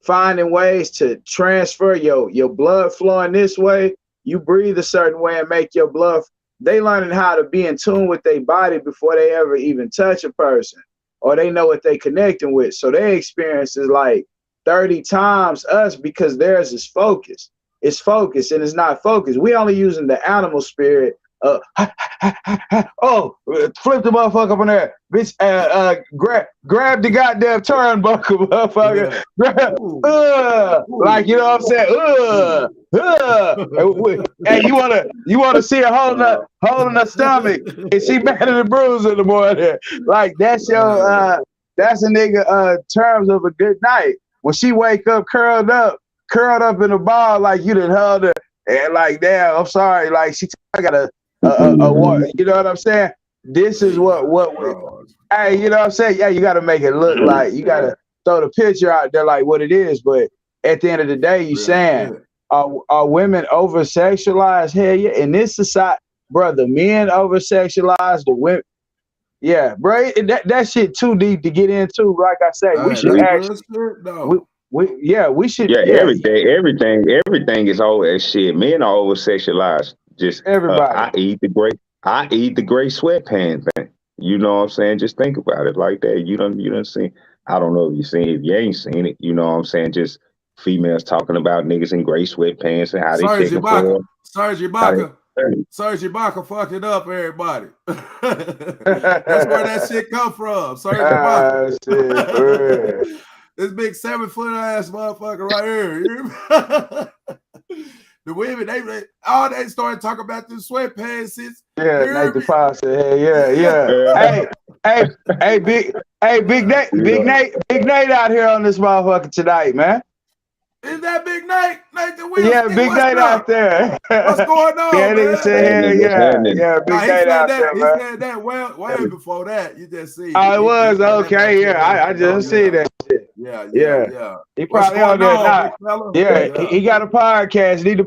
Speaker 3: finding ways to transfer your blood flowing this way. You breathe a certain way and make your blood. They learning how to be in tune with their body before they ever even touch a person, or they know what they connecting with. So their experience is like 30 times us because theirs is focused. It's focused and it's not focused. We only using the animal spirit. Oh, flip the motherfucker up in there, bitch. Grab the goddamn turnbuckle, motherfucker. Like, you know what I'm saying? Hey, you wanna see her holding her stomach, and she battered and bruised in the morning. Like that's your that's a nigga terms of a good night. When she wake up curled up in a ball, like you done held her, and like, damn, I'm sorry, like I got a you know what I'm saying? This is what hey, you know what I'm saying? Yeah, you got to make it look like, you got to throw the picture out there like what it is. But at the end of the day, you saying, are women over sexualized? Hell yeah. In this society, bro, the men over sexualized, the women. Yeah, bro, that shit too deep to get into. Like I say, we should actually. We should.
Speaker 1: Yeah, everything is over as shit. Men are over sexualized. Just
Speaker 3: everybody.
Speaker 1: I eat the gray sweatpants thing. You know what I'm saying? Just think about it like that. You done seen. I don't know if you seen it. If you ain't seen it, you know what I'm saying? Just females talking about niggas in gray sweatpants and how they checking for.
Speaker 2: Serge Ibaka fucked it up, everybody. That's where that shit come from. Serge Ibaka. This big 7-foot ass motherfucker right here. The women, they started talking about the sweatpants.
Speaker 3: Yeah, Nathan Powell said, yeah. Hey, Big Nate out here on this motherfucker tonight, man.
Speaker 2: Is that Big Nate? Nathan Wilson?
Speaker 3: Yeah, Big Nate out there.
Speaker 2: What's going on,
Speaker 3: yeah,
Speaker 2: man?
Speaker 3: Big Nate out there,
Speaker 2: man. He said that way before that. You just see.
Speaker 3: Oh, it was okay. Yeah, I just see that shit.
Speaker 2: Yeah.
Speaker 3: He probably on there now. Yeah, he got a podcast. Need to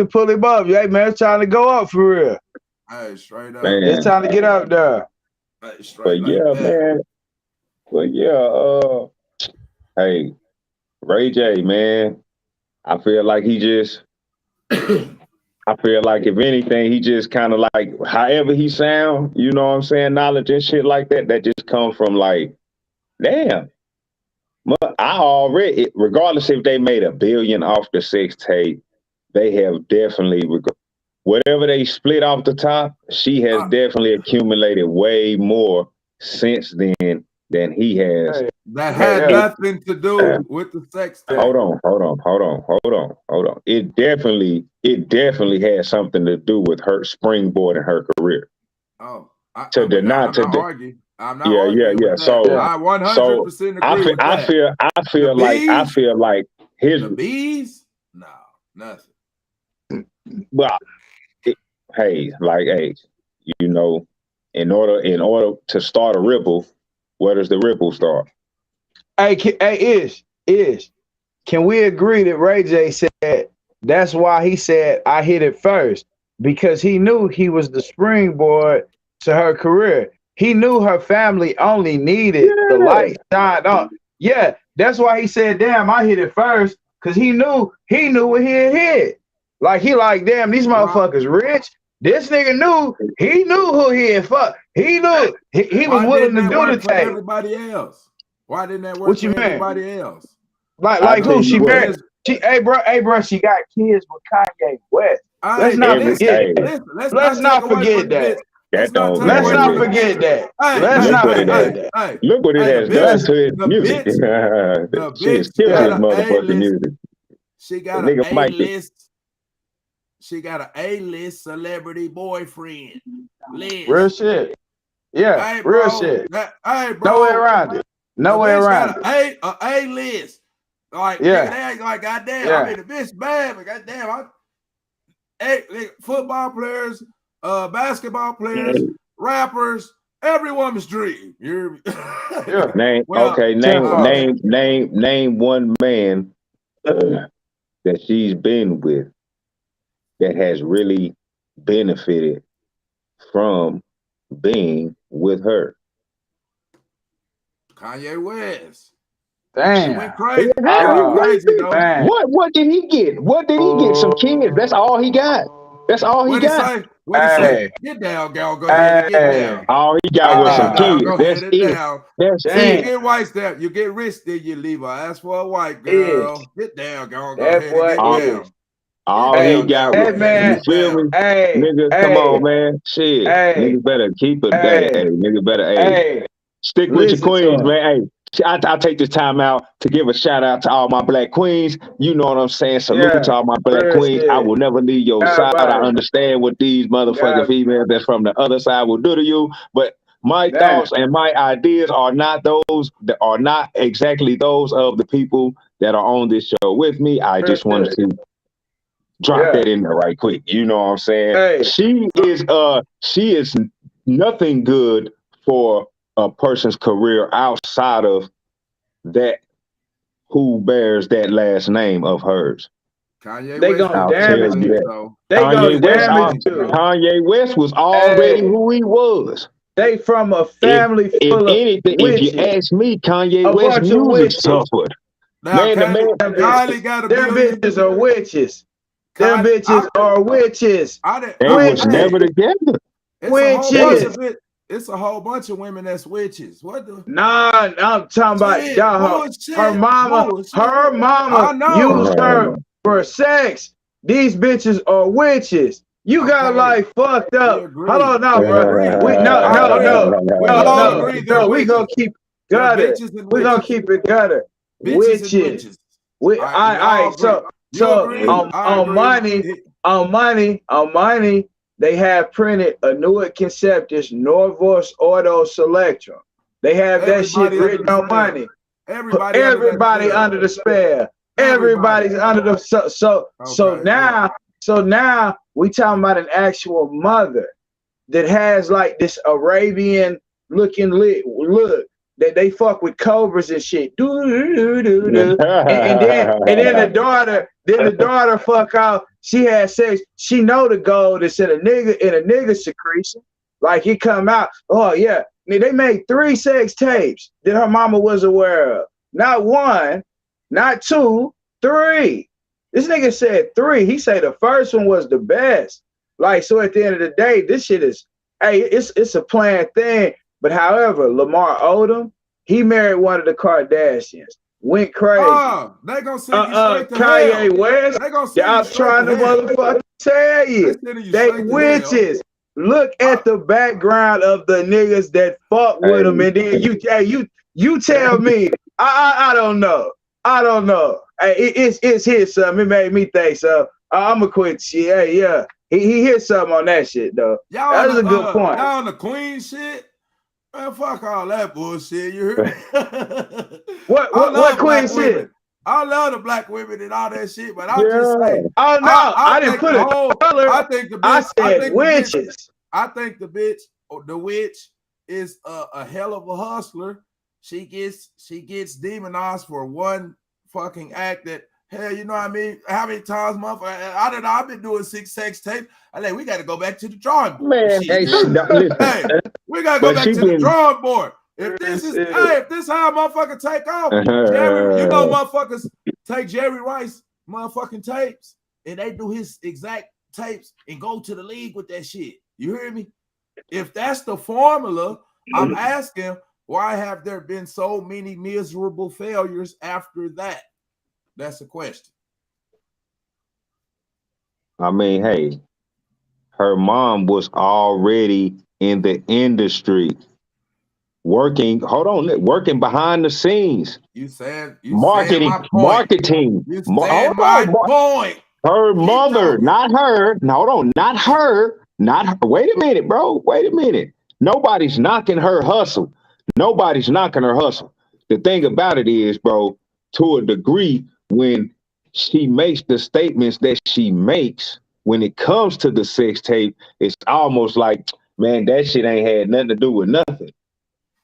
Speaker 3: pull him up. Yeah, man, it's trying to go up for real.
Speaker 2: Hey, straight up.
Speaker 3: Man. It's time to get up there.
Speaker 2: Hey, straight
Speaker 1: man. But yeah, hey, Ray J, man, I feel like he just, I feel like if anything, he just kind of like, however he sound, you know what I'm saying, knowledge and shit like that, that just come from like, damn. But I already, regardless if they made $1 billion off the sex tape, they have definitely, whatever they split off the top, she has definitely accumulated way more since then than he has.
Speaker 2: That had nothing to do with the sex tape.
Speaker 1: Hold on. It definitely has something to do with her springboarding her career.
Speaker 2: Oh,
Speaker 1: I'm not arguing. So
Speaker 2: I 100% agree with that.
Speaker 1: I feel like his
Speaker 2: the bees. No, nothing.
Speaker 1: Well, hey, you know, in order to start a ripple, where does the ripple start?
Speaker 3: Hey, can we agree that Ray J said that's why he said I hit it first? Because he knew he was the springboard to her career. He knew her family only needed the light shined on. Yeah, that's why he said, damn, I hit it first, because he knew what he had hit. Like, damn, these motherfuckers rich. This nigga knew who he had fucked. He knew he was willing to do the thing.
Speaker 2: Everybody else. Why didn't that work for everybody else?
Speaker 3: Like who? She married. Hey bro, she got kids with Kanye West. Let's not forget that. Let's not forget that. Let's not forget that. Let's not forget that.
Speaker 1: Look what it has done to his music. She's killing his motherfucking music.
Speaker 2: She got an A-list. She got an A-list celebrity boyfriend.
Speaker 3: Real shit. Yeah, real shit.
Speaker 2: Hey, bro.
Speaker 3: No way around it. No way around
Speaker 2: it. An A-list. Like, yeah. Like, goddamn, I mean, the bitch bad, but goddamn, football players, basketball players, rappers, every woman's dream.
Speaker 3: Yeah.
Speaker 1: Name one man that she's been with that has really benefited from being with her.
Speaker 2: Kanye West.
Speaker 3: Damn.
Speaker 2: She went crazy.
Speaker 1: What did he get? What did he get? Some kids. That's all he got. That's all he got.
Speaker 2: What he say? Get down, girl. Go ahead and get down.
Speaker 1: All he got was some kids.
Speaker 2: Go
Speaker 1: That's
Speaker 2: ahead
Speaker 1: it.
Speaker 2: and down.
Speaker 1: That's
Speaker 2: You
Speaker 1: it.
Speaker 2: get white step. You get rich, then you leave her. Ask for a white girl. Get down, girl. Go ahead and get down.
Speaker 1: All he got was, you feel me? Nigga, come on, man. Shit. Nigga better keep it. Nigga better, stick with your queens, man. Hey, I take this time out to give a shout out to all my black queens. You know what I'm saying? Salute to all my black queens. I will never leave your side. I understand what these motherfucking females that's from the other side will do to you, but my thoughts and my ideas are not exactly those of the people that are on this show with me. I just wanted to drop that in there right quick. You know what I'm saying? She is nothing good for a person's career outside of that who bears that last name of hers.
Speaker 2: Kanye
Speaker 1: West was already who he was.
Speaker 3: They from a family
Speaker 1: full
Speaker 3: of
Speaker 1: anything,
Speaker 3: witches.
Speaker 1: If you ask me, Kanye West music suffered.
Speaker 2: Now, them
Speaker 3: bitches are witches. Them bitches are witches.
Speaker 1: They was never together.
Speaker 3: Witches.
Speaker 2: It's a whole bunch of women that's witches. What the?
Speaker 3: Nah, I'm talking about y'all. Her mama used her for sex. These bitches are witches. You got like fucked up. Hold on, now, bro. No. We gonna keep gutter. We gonna keep it gutter. Witches. All right. So on money. They have printed Annuit Conceptus Norvos Auto Selectrum. They have that shit written on money. Everybody under the spell. Everybody's under the so now we talking about an actual mother that has like this Arabian looking look that they fuck with cobras and shit. And then the daughter fuck out. She had sex. She know the gold is in a nigga secretion. Like he come out. Oh yeah. They made 3 sex tapes that her mama was aware of. Not 1, not 2, 3. This nigga said 3. He said the first one was the best. Like, so at the end of the day, this shit is, it's a planned thing. But however, Lamar Odom, he married one of the Kardashians. Went crazy.
Speaker 2: They gonna send you straight to
Speaker 3: Kanye
Speaker 2: hell.
Speaker 3: West.
Speaker 2: They gonna send
Speaker 3: I'm trying to motherfucking tell you. They witches. Look at the background of the niggas that fuck with them, and then you tell me. I don't know. It's his something. It made me think so. I'ma quit shit. Yeah. He hit something on that shit though. That's a good point.
Speaker 2: Y'all on the Queen shit. Man, fuck all that bullshit. You heard me?
Speaker 3: What Queen shit?
Speaker 2: Women. I love the black women and all that shit, but I'm just saying.
Speaker 3: Oh no, I didn't put it color.
Speaker 2: I think the bitch,
Speaker 3: I said witches.
Speaker 2: I think the bitch, or the witch, is a hell of a hustler. She gets demonized for one fucking act that, hell, you know what I mean? How many times, motherfucker? I don't know. I've been doing 6 sex tapes. I like, we got to go back to the drawing board.
Speaker 1: Man,
Speaker 2: we got to go back to the drawing board. If this is how a motherfucker take off, Jerry, you know motherfuckers take Jerry Rice motherfucking tapes and they do his exact tapes and go to the league with that shit. You hear me? If that's the formula, I'm asking, why have there been so many miserable failures after that? That's a question.
Speaker 1: I mean, hey, her mom was already in the industry, working behind the scenes. Marketing.
Speaker 2: You said my point.
Speaker 1: Her mother, not her. Not her. Wait a minute, bro. Wait a minute. Nobody's knocking her hustle. The thing about it is, bro, to a degree, when she makes the statements that she makes, when it comes to the sex tape, it's almost like, man, that shit ain't had nothing to do with nothing.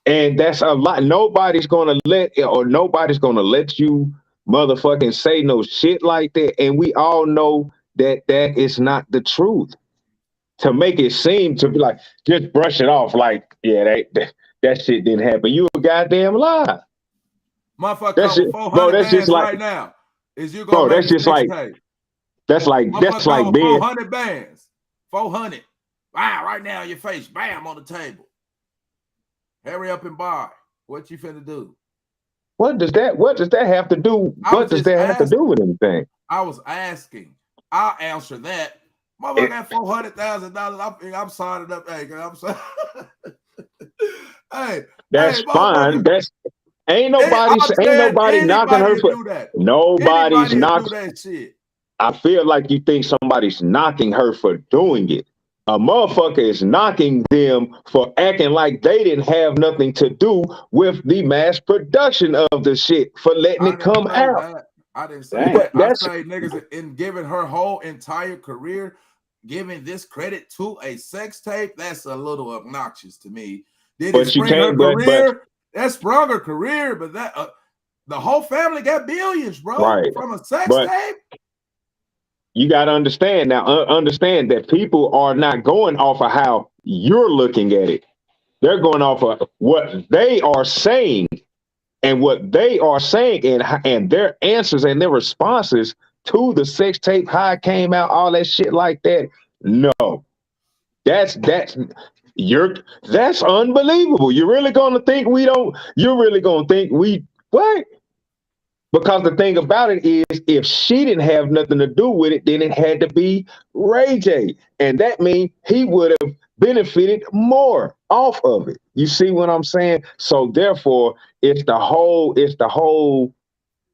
Speaker 1: And that's a lot. Nobody's gonna let you motherfucking say no shit like that. And we all know that that is not the truth. To make it seem to be like, just brush it off like, yeah, that shit didn't happen. You a goddamn lie.
Speaker 2: Motherfucker, that's 400
Speaker 1: that's just
Speaker 2: bands
Speaker 1: like,
Speaker 2: right now. Is you gonna
Speaker 1: bro, that's just like,
Speaker 2: tape?
Speaker 1: that's like being
Speaker 2: 400 bands. 400. Wow, right now in your face. Bam, on the table. Hurry up and buy. What you finna do?
Speaker 1: What does that have to do? What does that have to do with anything?
Speaker 2: I was asking. I'll answer that. Motherfucker got $400,000. I'm signing up. Hey, I'm sorry.
Speaker 1: That's fine. That's ain't nobody knocking her for
Speaker 2: that.
Speaker 1: Nobody's knocking
Speaker 2: that shit.
Speaker 1: I feel like you think somebody's knocking her for doing it. A motherfucker is knocking them for acting like they didn't have nothing to do with the mass production of the shit, for letting it come out.
Speaker 2: I didn't say that. I say niggas in giving her whole entire career, giving this credit to a sex tape, that's a little obnoxious to me. Did it spring her career? That sprung her career, but that the whole family got billions, bro,
Speaker 1: right,
Speaker 2: from a sex tape.
Speaker 1: You got to understand now, understand that people are not going off of how you're looking at it. They're going off of what they are saying, and what they are saying and their answers and their responses to the sex tape, how it came out, all that shit like that. No, that's unbelievable. You're really going to think what? Because the thing about it is, if she didn't have nothing to do with it, then it had to be Ray J. And that means he would have benefited more off of it. You see what I'm saying? So therefore, it's the whole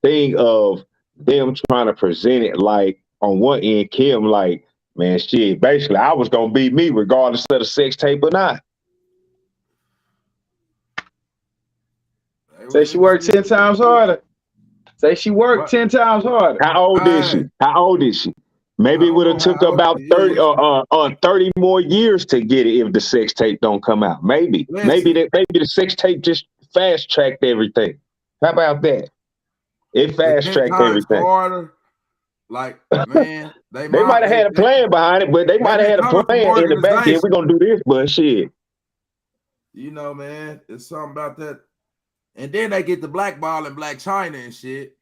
Speaker 1: thing of them trying to present it like, on one end, Kim, like, man, shit, basically, I was going to be me regardless of the sex tape or not.
Speaker 3: Say she worked 10 times harder. Say she worked 10 times harder.
Speaker 1: How old is she? Maybe it would have took about 30 more years to get it if the sex tape don't come out. Maybe the sex tape just fast tracked everything. How about that? It fast tracked everything.
Speaker 2: Harder. Like, man,
Speaker 1: they might have had a plan behind it, but they might have had a plan in the back end. We're gonna do this, but shit.
Speaker 2: You know, man, it's something about that. And then they get the blackball in Black China and shit.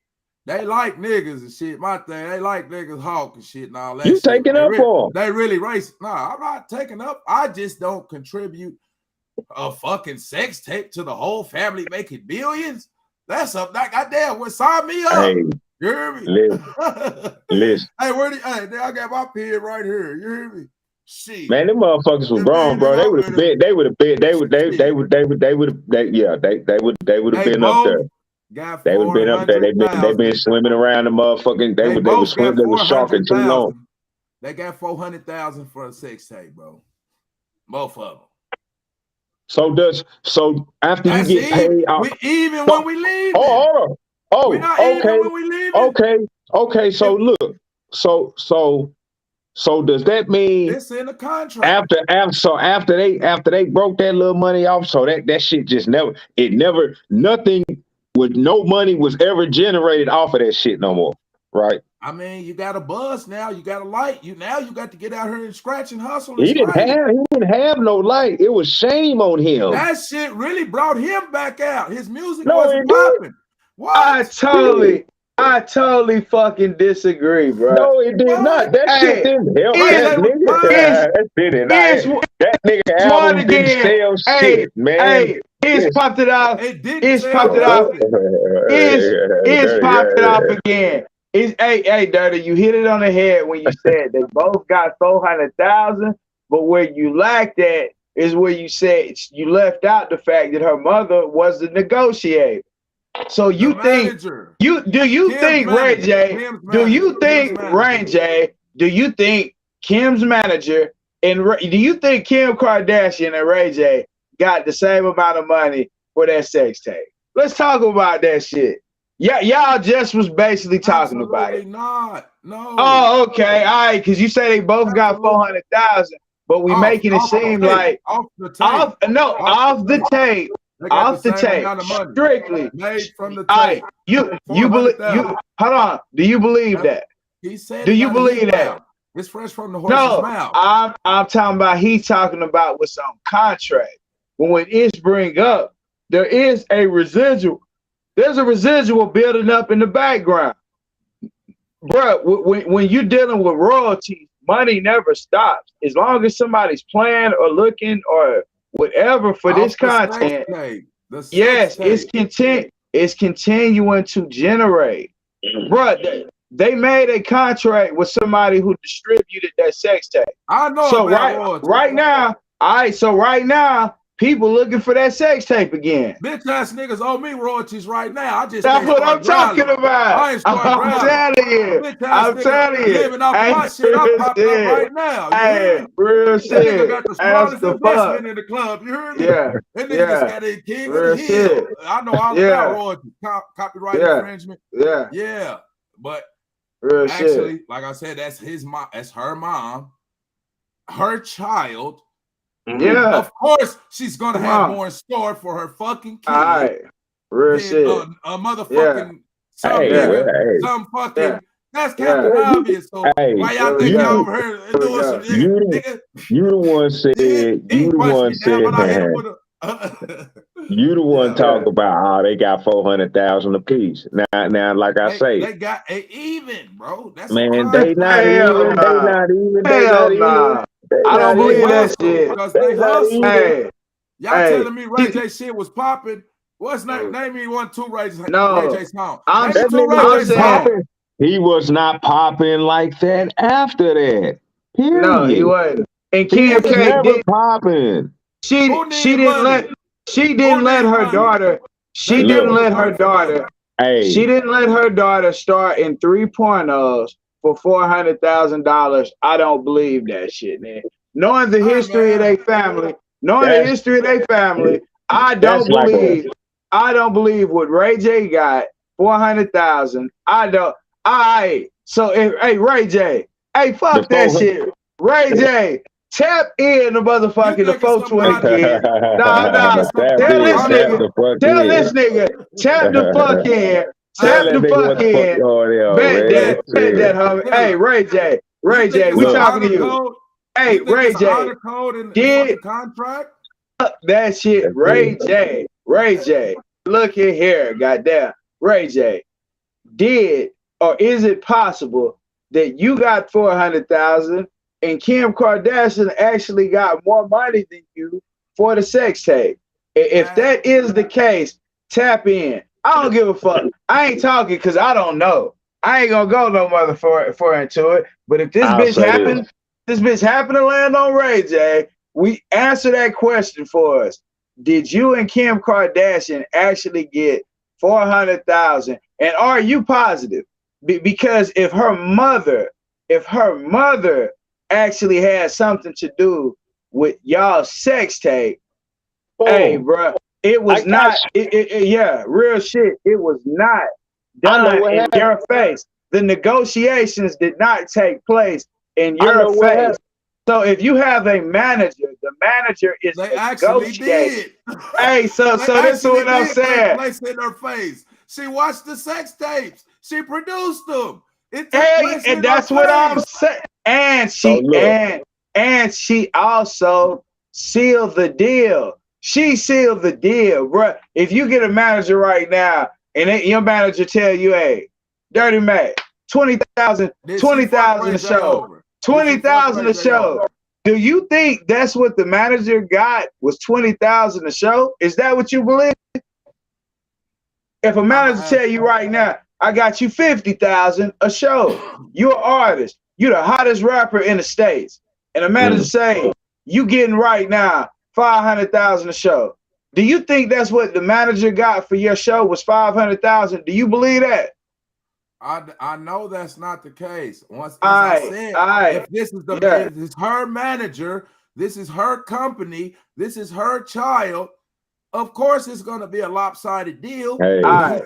Speaker 2: They like niggas and shit. My thing, they like niggas hawk and shit and all that.
Speaker 1: You taking up for them?
Speaker 2: They really racist. Nah, I'm not taking up. I just don't contribute a fucking sex tape to the whole family making billions. That's up. That goddamn, what, sign me up?
Speaker 1: Hey,
Speaker 2: you hear me?
Speaker 1: Listen.
Speaker 2: Hey, I got my pen right here. You hear me? Shit.
Speaker 1: Man, them motherfuckers was wrong, bro. They would have been up there. They would have been up there. They would have been up there. They've been swimming around the motherfucking. They were sharking too long.
Speaker 2: They got 400,000 for a sex tape, bro. Both of them.
Speaker 1: So after you get paid,
Speaker 2: even when we leave.
Speaker 1: Hold on.
Speaker 2: We're not even when we leave.
Speaker 1: Okay. So look. So does that mean
Speaker 2: it's in the contract?
Speaker 1: After they broke that little money off, so that shit just nothing with no money was ever generated off of that shit no more, right?
Speaker 2: I mean, you got a buzz now, you got a light. You got to get out here and scratch and hustle.
Speaker 1: He didn't have no light. It was shame on him.
Speaker 2: That shit really brought him back out. His music wasn't popping.
Speaker 3: I totally fucking disagree, bro.
Speaker 1: No, it did not. That shit didn't help. That nigga album didn't sell shit, man.
Speaker 3: It's popped it off. It's popped it off again. Hey, Dirty, you hit it on the head when you said they both got 400,000, but where you lacked at is where you said you left out the fact that her mother was the negotiator. So you think Ray J? Do you think Kim's manager and do you think Kim Kardashian and Ray J got the same amount of money for that sex tape? Let's talk about that shit. Yeah, y'all just was basically talking about it.
Speaker 2: Not. No.
Speaker 3: Oh, okay. All right, because you say they both got 400,000, but we making it seem like
Speaker 2: off the tape.
Speaker 3: Off the tape. Off the tape. Strictly
Speaker 2: made from the tape.
Speaker 3: Right. You believe hold on. Do you believe that?
Speaker 2: He said,
Speaker 3: do you believe that?
Speaker 2: It's fresh from the horse's mouth.
Speaker 3: I'm talking about he's talking about what's on contract. When it bring up, there is a residual. There's a residual building up in the background. Bro, when you're dealing with royalties, money never stops. As long as somebody's playing or looking or whatever for this content, yes, it's continuing to generate. Bro, they made a contract with somebody who distributed that sex tape.
Speaker 2: I know.
Speaker 3: So right now, people looking for that sex tape again.
Speaker 2: Bitch ass niggas owe me royalties right now.
Speaker 3: That's what I'm talking about.
Speaker 2: I ain't I'm
Speaker 3: telling you. I'm telling you.
Speaker 2: Living off my shit. I'm popping up right now.
Speaker 3: Hey, real shit.
Speaker 2: That nigga got the smartest investment in the club. You heard me?
Speaker 3: Yeah.
Speaker 2: That nigga got a king of the hill. I know all about royalties, copyright infringement. Yeah. But
Speaker 3: real
Speaker 2: actually,
Speaker 3: shit.
Speaker 2: like I said, that's his mom. That's her mom. Her child.
Speaker 3: Yeah.
Speaker 2: Of course, she's gonna have more in store for her fucking kid.
Speaker 3: All right. Real shit.
Speaker 2: A motherfucking some fucking. That's Captain Obvious. So why y'all think y'all over here doing some nigga?
Speaker 1: You the one said. You the one said. You the one talk about they got 400,000 apiece. Now, like I say,
Speaker 2: they got even, bro. That's
Speaker 1: man, they not even.
Speaker 3: Hell nah. I don't believe that shit.
Speaker 2: Because they hustle. Y'all telling me Ray J shit was popping? What's name? Name me one, two Ray J song.
Speaker 3: I'm saying
Speaker 1: he was not popping like that after that. Period.
Speaker 3: No, he wasn't. And Kim K
Speaker 1: did popping.
Speaker 3: She didn't let her daughter. She didn't let her daughter. She didn't let her daughter start in 3 pornos for $400,000. I don't believe that shit, man. Knowing the history of their family, I don't believe what Ray J got, 400,000. I don't. So Ray J, fuck that shit. Ray J, tap in the motherfucking the 420 kid. Nah. Tell this nigga, tap the fuck in. Tap the fuck in. Bet that, homie. Hey, Ray J, we talking to you. Hey, Ray J, did
Speaker 2: contract?
Speaker 3: That shit, Ray J. Look at here, goddamn, Ray J. Did or is it possible that you got 400,000 and Kim Kardashian actually got more money than you for the sex tape? If that is the case, tap in. I don't give a fuck. I ain't talking because I don't know. I ain't gonna go no mother for into it. But if this bitch happened to land on Ray J, we answer that question for us. Did you and Kim Kardashian actually get 400,000? And are you positive? Because if her mother actually had something to do with y'all sex tape, hey, bro, it was real shit. It was not done in your face. The negotiations did not take place in your face. So if you have a manager, the manager is negotiating. Hey, so this is what I'm saying.
Speaker 2: Place in her face. She watched the sex tapes. She produced them.
Speaker 3: And that's what I'm saying. And she also sealed the deal. She sealed the deal, bro. If you get a manager right now and your manager tell you, hey, Dirty Mac, 20,000 a show. 20,000 a show. Do you think that's what the manager got was 20,000 a show? Is that what you believe? If a manager tell you right now, I got you 50,000 a show. You're an artist. You're the hottest rapper in the States. And a manager say, you getting right now 500,000 a show. Do you think that's what the manager got for your show was 500,000? Do you believe that?
Speaker 2: I know that's not the case. If this is this is her manager, this is her company, this is her child. of course it's gonna be a lopsided deal.
Speaker 1: Hey.
Speaker 3: All right,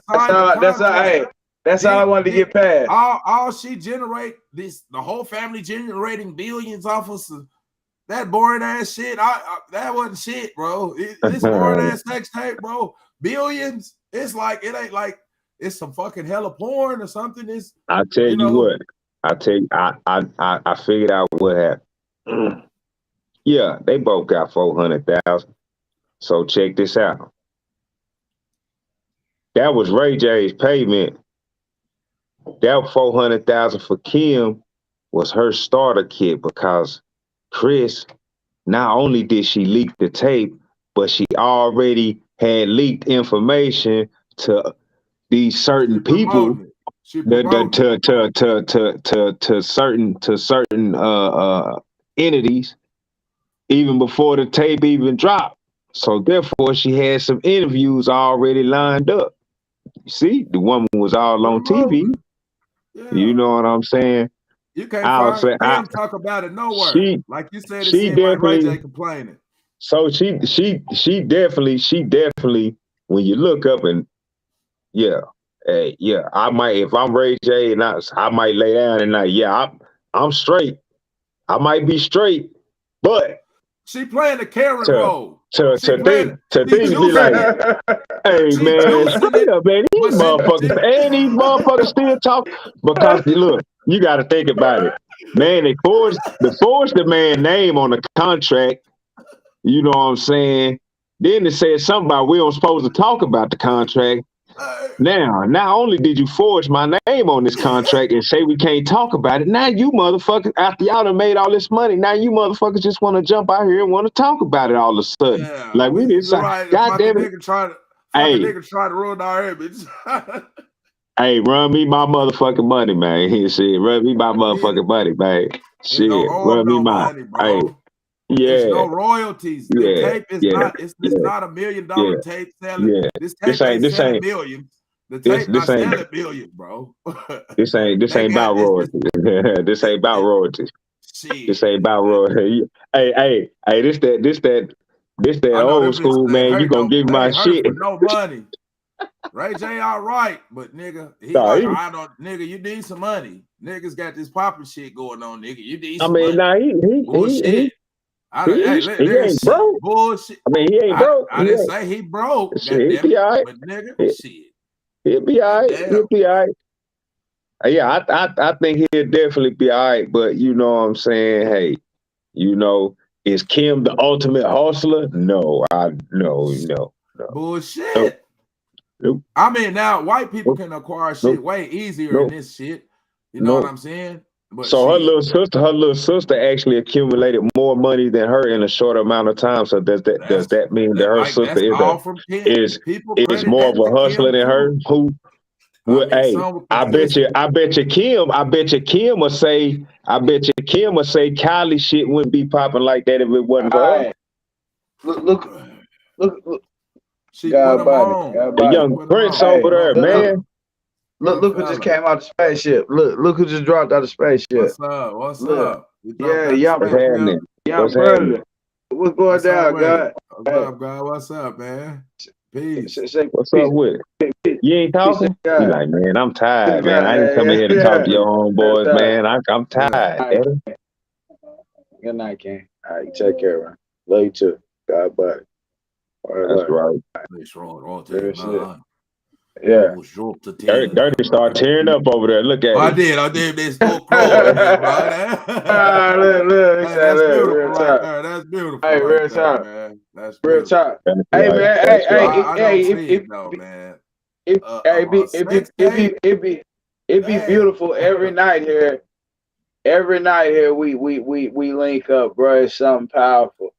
Speaker 3: that's all I wanted to get past.
Speaker 2: All she generate the whole family generating billions off of that boring ass shit. That wasn't shit, bro. This boring ass sex tape, bro. Billions. It's like it ain't like it's some fucking hella porn or something. It's
Speaker 1: I tell you what. I tell you, I figured out what happened. Yeah, they both got 400,000. So check this out. That was Ray J's payment. That 400,000 for Kim was her starter kit because Kris, not only did she leak the tape, but she already had leaked information to these certain people, to certain entities, even before the tape even dropped. So therefore, she had some interviews already lined up. You see, the woman was all on TV.
Speaker 2: Yeah.
Speaker 1: You know what I'm saying?
Speaker 2: You can't talk about it nowhere. Like you said, it seemed like Ray J complaining.
Speaker 1: So she definitely, when you look up and I might, if I'm Ray J and I might lay down and I'm straight. I might be straight, but
Speaker 2: she playing the Karen role.
Speaker 1: To things be like, hey man, straight up, man, these motherfuckers still talk because look, you got to think about it, man. They forged the man's name on the contract. You know what I'm saying? Then they said something about we don't supposed to talk about the contract. Now, not only did you forge my name on this contract and say we can't talk about it, now you motherfuckers, after y'all done made all this money, now you motherfuckers just want to jump out here and want to talk about it all of a sudden.
Speaker 2: Yeah,
Speaker 1: like we didn't say,
Speaker 2: right.
Speaker 1: God damn it.
Speaker 2: Nigga try to ruin our image.
Speaker 1: Hey, run me my motherfucking money, man. He said, run me my motherfucking money, man. Shit, run me my money, bro. Hey. Yeah,
Speaker 2: there's no royalties. The tape is not. It's not $1 million tape selling.
Speaker 1: Yeah.
Speaker 2: This tape ain't selling millions. The tape not selling billions, bro.
Speaker 1: This ain't about royalties. This ain't about royalties. This ain't about royalties. Hey, this that old school, man. You gonna give my shit
Speaker 2: for no money. Ray J, all right, but nigga, I don't, nigga, you need some money. Niggas got this popping shit going on, nigga. You need some money. Bullshit.
Speaker 1: He ain't broke.
Speaker 2: Bullshit.
Speaker 1: I mean, he ain't broke.
Speaker 2: I didn't say he broke.
Speaker 1: He'll be all right.
Speaker 2: But nigga, shit.
Speaker 1: He'll be all right. He'll be all right. Yeah, I think he'll definitely be all right. But you know what I'm saying? Hey, you know, is Kim the ultimate hustler? No.
Speaker 2: Bullshit.
Speaker 1: Nope.
Speaker 2: I mean, now white people can acquire shit way easier than this shit. You know what I'm saying? But
Speaker 1: so her little sister actually accumulated more money than her in a short amount of time. So does that mean that her sister is more of a hustler than her? I bet you Kim will say Kylie shit wouldn't be popping like that if it wasn't for her.
Speaker 3: Look.
Speaker 2: She put him on.
Speaker 1: The young prince over there, man.
Speaker 3: Look who just came out the spaceship. Look who just dropped out the spaceship.
Speaker 2: What's up?
Speaker 3: Yeah, young president. What's going down, God?
Speaker 2: What's up, man? Peace.
Speaker 1: What's up with it? You ain't talking? You like, man, I'm tired, man. I ain't coming here to talk to your homeboys, man. I'm tired.
Speaker 3: Good night, King. All right, you take care, man. Love you too. God bless.
Speaker 1: That's right.
Speaker 3: Yeah.
Speaker 1: Dirty start tearing up over there. Look at
Speaker 2: it. I did. This That's beautiful. That's beautiful.
Speaker 3: Hey, real talk, man. That's real talk. Hey, man. It'd be beautiful every night here. Every night here, we link up, bro. It's something powerful.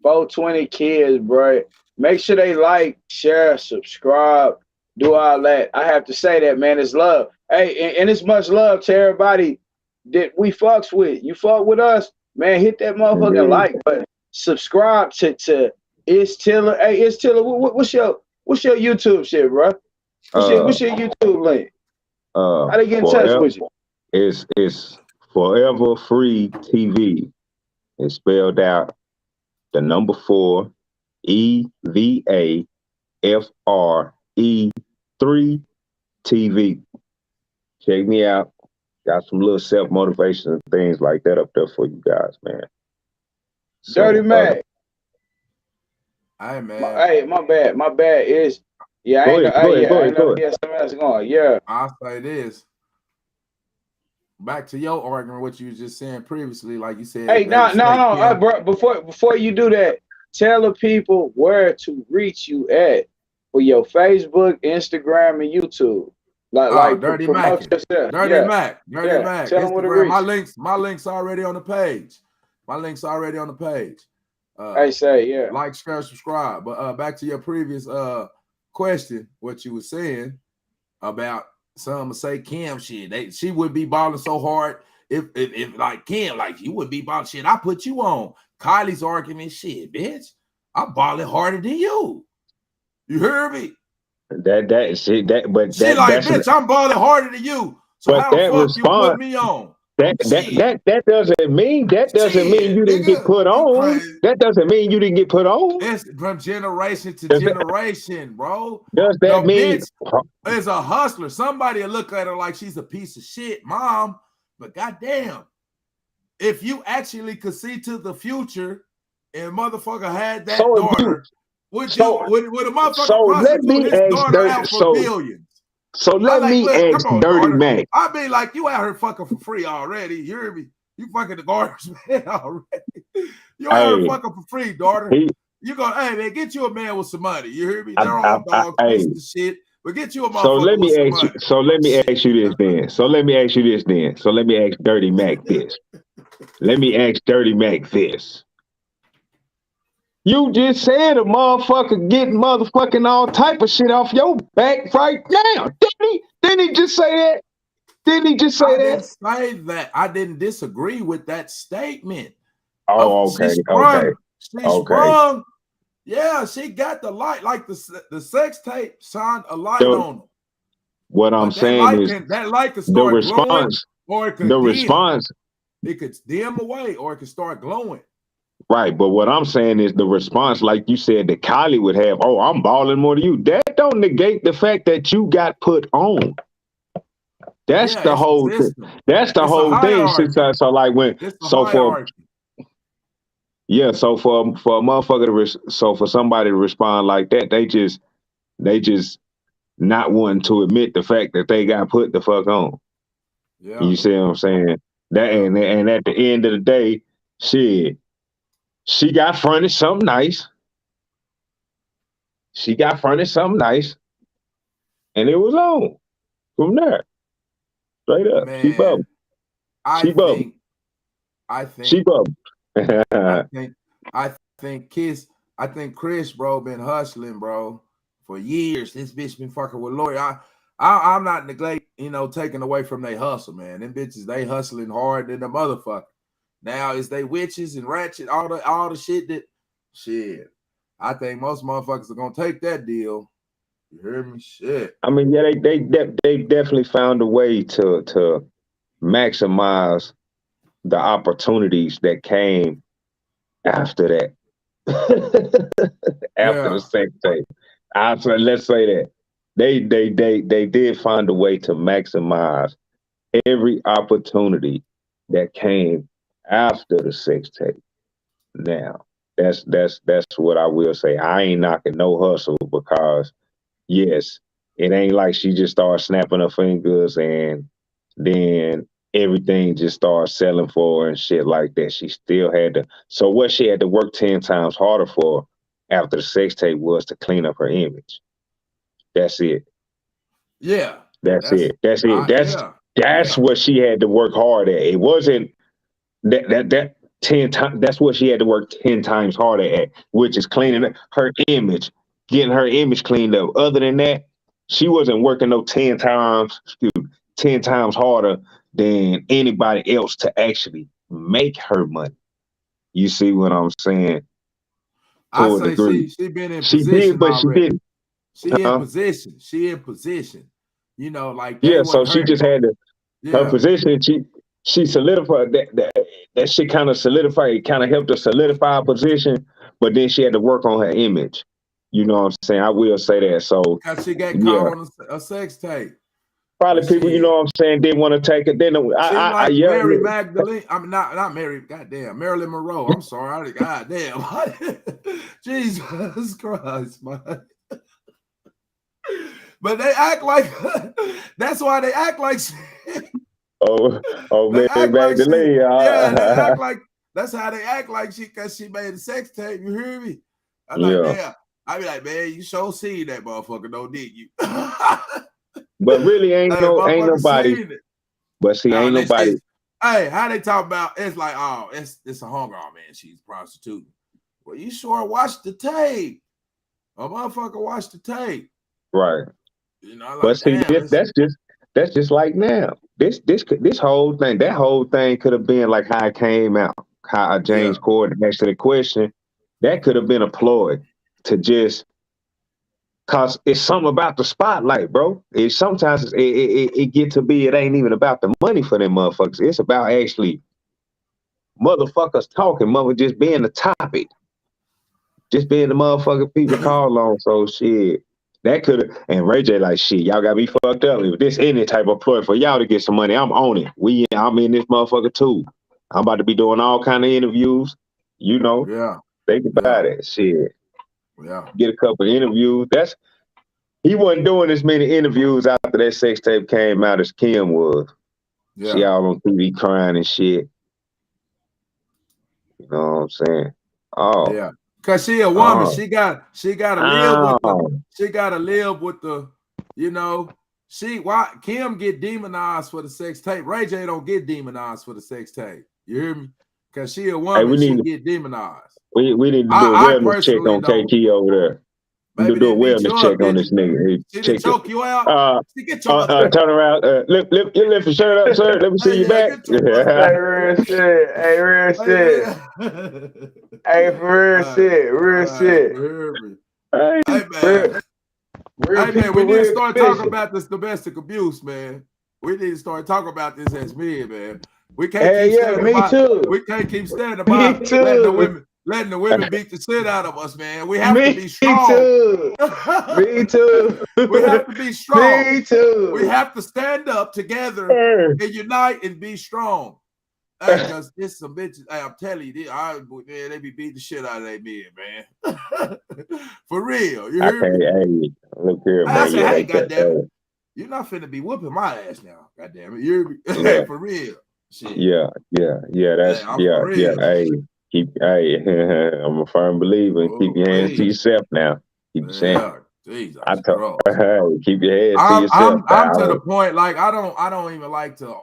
Speaker 3: 420 kids, bro. Make sure they like, share, subscribe, do all that. I have to say that, man. It's love. Hey, and it's much love to everybody that we fucks with. You fuck with us, man. Hit that motherfucking like button. Subscribe to It's Tiller. Hey, It's Tiller. What's your YouTube shit, bro? What's your YouTube link? How they get in touch with you?
Speaker 1: It's Forever Free TV. It's spelled out the number 4 EVA FRE3 TV. Check me out. Got some little self-motivation and things like that up there for you guys, man. So,
Speaker 3: Dirty Mac.
Speaker 2: Hey, man.
Speaker 3: My bad is, yeah,
Speaker 1: go ahead.
Speaker 3: Yeah, something else going. Yeah.
Speaker 2: I'll say this. Back to your argument, what you was just saying previously, like you said.
Speaker 3: Hey, no, bro. Before you do that, tell the people where to reach you at for your Facebook, Instagram, and YouTube. Like
Speaker 2: Dirty Mac. Dirty Mac.
Speaker 3: Tell them where to reach.
Speaker 2: My links already on the page. Like, share, subscribe. But back to your previous question, what you were saying about some say Kim shit. She would be balling so hard if like Kim, like you would be balling shit. I put you on. Kylie's argument, shit, bitch. I'm balling harder than you. You hear me? Bitch, I'm balling harder than you. So how the fuck you put me on?
Speaker 1: That doesn't mean you didn't get put on. That doesn't mean you didn't get put on.
Speaker 2: It's from generation to generation, bro.
Speaker 1: Does that mean
Speaker 2: is a hustler? Somebody will look at her like she's a piece of shit, mom. But goddamn, if you actually could see to the future and motherfucker had that daughter, would a motherfucker prosecute his daughter out for billions?
Speaker 1: So let me ask Dirty Mac.
Speaker 2: I mean, like, you out here fucking for free already. You hear me? You fucking the garbage man already. You out here fucking for free, daughter. You go, hey man, get you a man with some money. You hear me? They're all dogs, pieces of shit. But get you a motherfucker.
Speaker 1: So let me ask you this then. So let me ask Dirty Mac this. You just said a motherfucker getting motherfucking all type of shit off your back right now. Didn't he just say that?
Speaker 2: I didn't say that. I didn't disagree with that statement.
Speaker 1: Oh, okay.
Speaker 2: She sprung. Yeah, she got the light, like the sex tape shined a light on them.
Speaker 1: What I'm saying is
Speaker 2: that light could start glowing, or it could it could dim away, or it could start glowing.
Speaker 1: Right, but what I'm saying is the response, like you said, that Kylie would have, oh, I'm balling more than you. That don't negate the fact that you got put on. That's the whole thing. That's the whole thing. So like when, so for a motherfucker for somebody to respond like that, they just not wanting to admit the fact that they got put the fuck on. Yeah. You see what I'm saying? That and at the end of the day, shit. She got furnished something nice. And it was on from there. Straight up. Man, she bubbled.
Speaker 2: I think Kris, bro, been hustling, bro, for years. This bitch been fucking with Lori. I'm not neglecting, taking away from their hustle, man. Them bitches, they hustling hard than the motherfucker. Now, is they witches and ratchet, all the shit I think most motherfuckers are gonna take that deal. You hear me? Shit.
Speaker 1: I mean, yeah, they definitely found a way to maximize the opportunities that came after that. After the sex tape. Let's say that. They did find a way to maximize every opportunity that came after the sex tape. Now, that's what I will say. I ain't knocking no hustle because, yes, it ain't like she just started snapping her fingers and then everything just started selling for her and shit like that. She still had to. So what she had to work 10 times harder for after the sex tape was to clean up her image. That's it.
Speaker 2: Yeah.
Speaker 1: That's it. That's what she had to work hard at. It wasn't that 10 times. That's what she had to work 10 times harder at, which is cleaning up her image, getting her image cleaned up. Other than that, she wasn't working no 10 times harder than anybody else to actually make her money. You see what I'm saying?
Speaker 2: I say she been in position. She did, but she didn't. She in position. Like
Speaker 1: so she just had to her position. She solidified that shit kind of solidified. It kind of helped her solidify her position, but then she had to work on her image. You know what I'm saying? I will say that. So
Speaker 2: because she got caught on a sex tape.
Speaker 1: Probably people, you know what I'm saying, didn't want to take it. Then
Speaker 2: Mary Magdalene. I'm not Mary. Goddamn, Marilyn Monroe. I'm sorry. Goddamn. Jesus Christ, man. But they act like that's why they act like shit.
Speaker 1: Mary Magdalene.
Speaker 2: Yeah, they act like that's how they act like she because she made a sex tape. You hear me? I'm like, yeah. I be like, man, you sure seen that motherfucker, though, did you?
Speaker 1: But really ain't nobody. But see, ain't nobody.
Speaker 2: Hey, how they talk about it's like, oh, it's a homegirl, man. She's prostituting. Well, you sure watched the tape. A motherfucker watched the tape.
Speaker 1: Right.
Speaker 2: You know, like,
Speaker 1: but see, that's just like now. This whole thing, that whole thing could have been like how it came out, how James Corden answered the question. That could have been a ploy to just cause it's something about the spotlight, bro. Sometimes it get to be it ain't even about the money for them motherfuckers. It's about actually motherfuckers talking, just being the topic, just being the motherfucker people call on. So shit, that could have. And Ray J like shit, y'all got me fucked up. If this any type of ploy for y'all to get some money, I'm on it. I'm in this motherfucker too. I'm about to be doing all kind of interviews. You know, think about it, shit.
Speaker 2: Yeah,
Speaker 1: get a couple of interviews. He wasn't doing as many interviews after that sex tape came out as Kim was. Yeah. She all on TV crying and shit. You know what I'm saying? Oh,
Speaker 2: yeah. Cause she a woman, she gotta live with the, you know, why Kim get demonized for the sex tape. Ray J don't get demonized for the sex tape. You hear me? Cause she a woman, she get demonized.
Speaker 1: We need to do a wellness check on KT over there. We need to do a wellness check on this nigga.
Speaker 2: She didn't choke you out.
Speaker 1: Turn around. Lift your shirt up, sir. Let me see you back.
Speaker 3: Hey, real shit. Hey, real shit. Hey, for real shit. Real shit.
Speaker 2: Hey, man. Hey, man, we need to start talking about this domestic abuse, man. We need to start talking about this as men, man. We can't We can't keep standing by letting the women beat the shit out of us, man. We have to be strong.
Speaker 3: Me too.
Speaker 2: We have to be strong.
Speaker 3: Me too.
Speaker 2: We have to stand up together and unite and be strong. Because there's some bitches, I'm telling you, they be beating the shit out of their men, man. For real. You hear me?
Speaker 1: Look here, man.
Speaker 2: I said, hey, goddamn it. You're not finna be whooping my ass now. Goddamn it. You're for real. Shit.
Speaker 1: Yeah. That's Hey. I'm a firm believer and keep your hands to yourself now. Keep saying,
Speaker 2: Jesus,
Speaker 1: keep your hands to yourself.
Speaker 2: I'm to the point, like I don't even like to.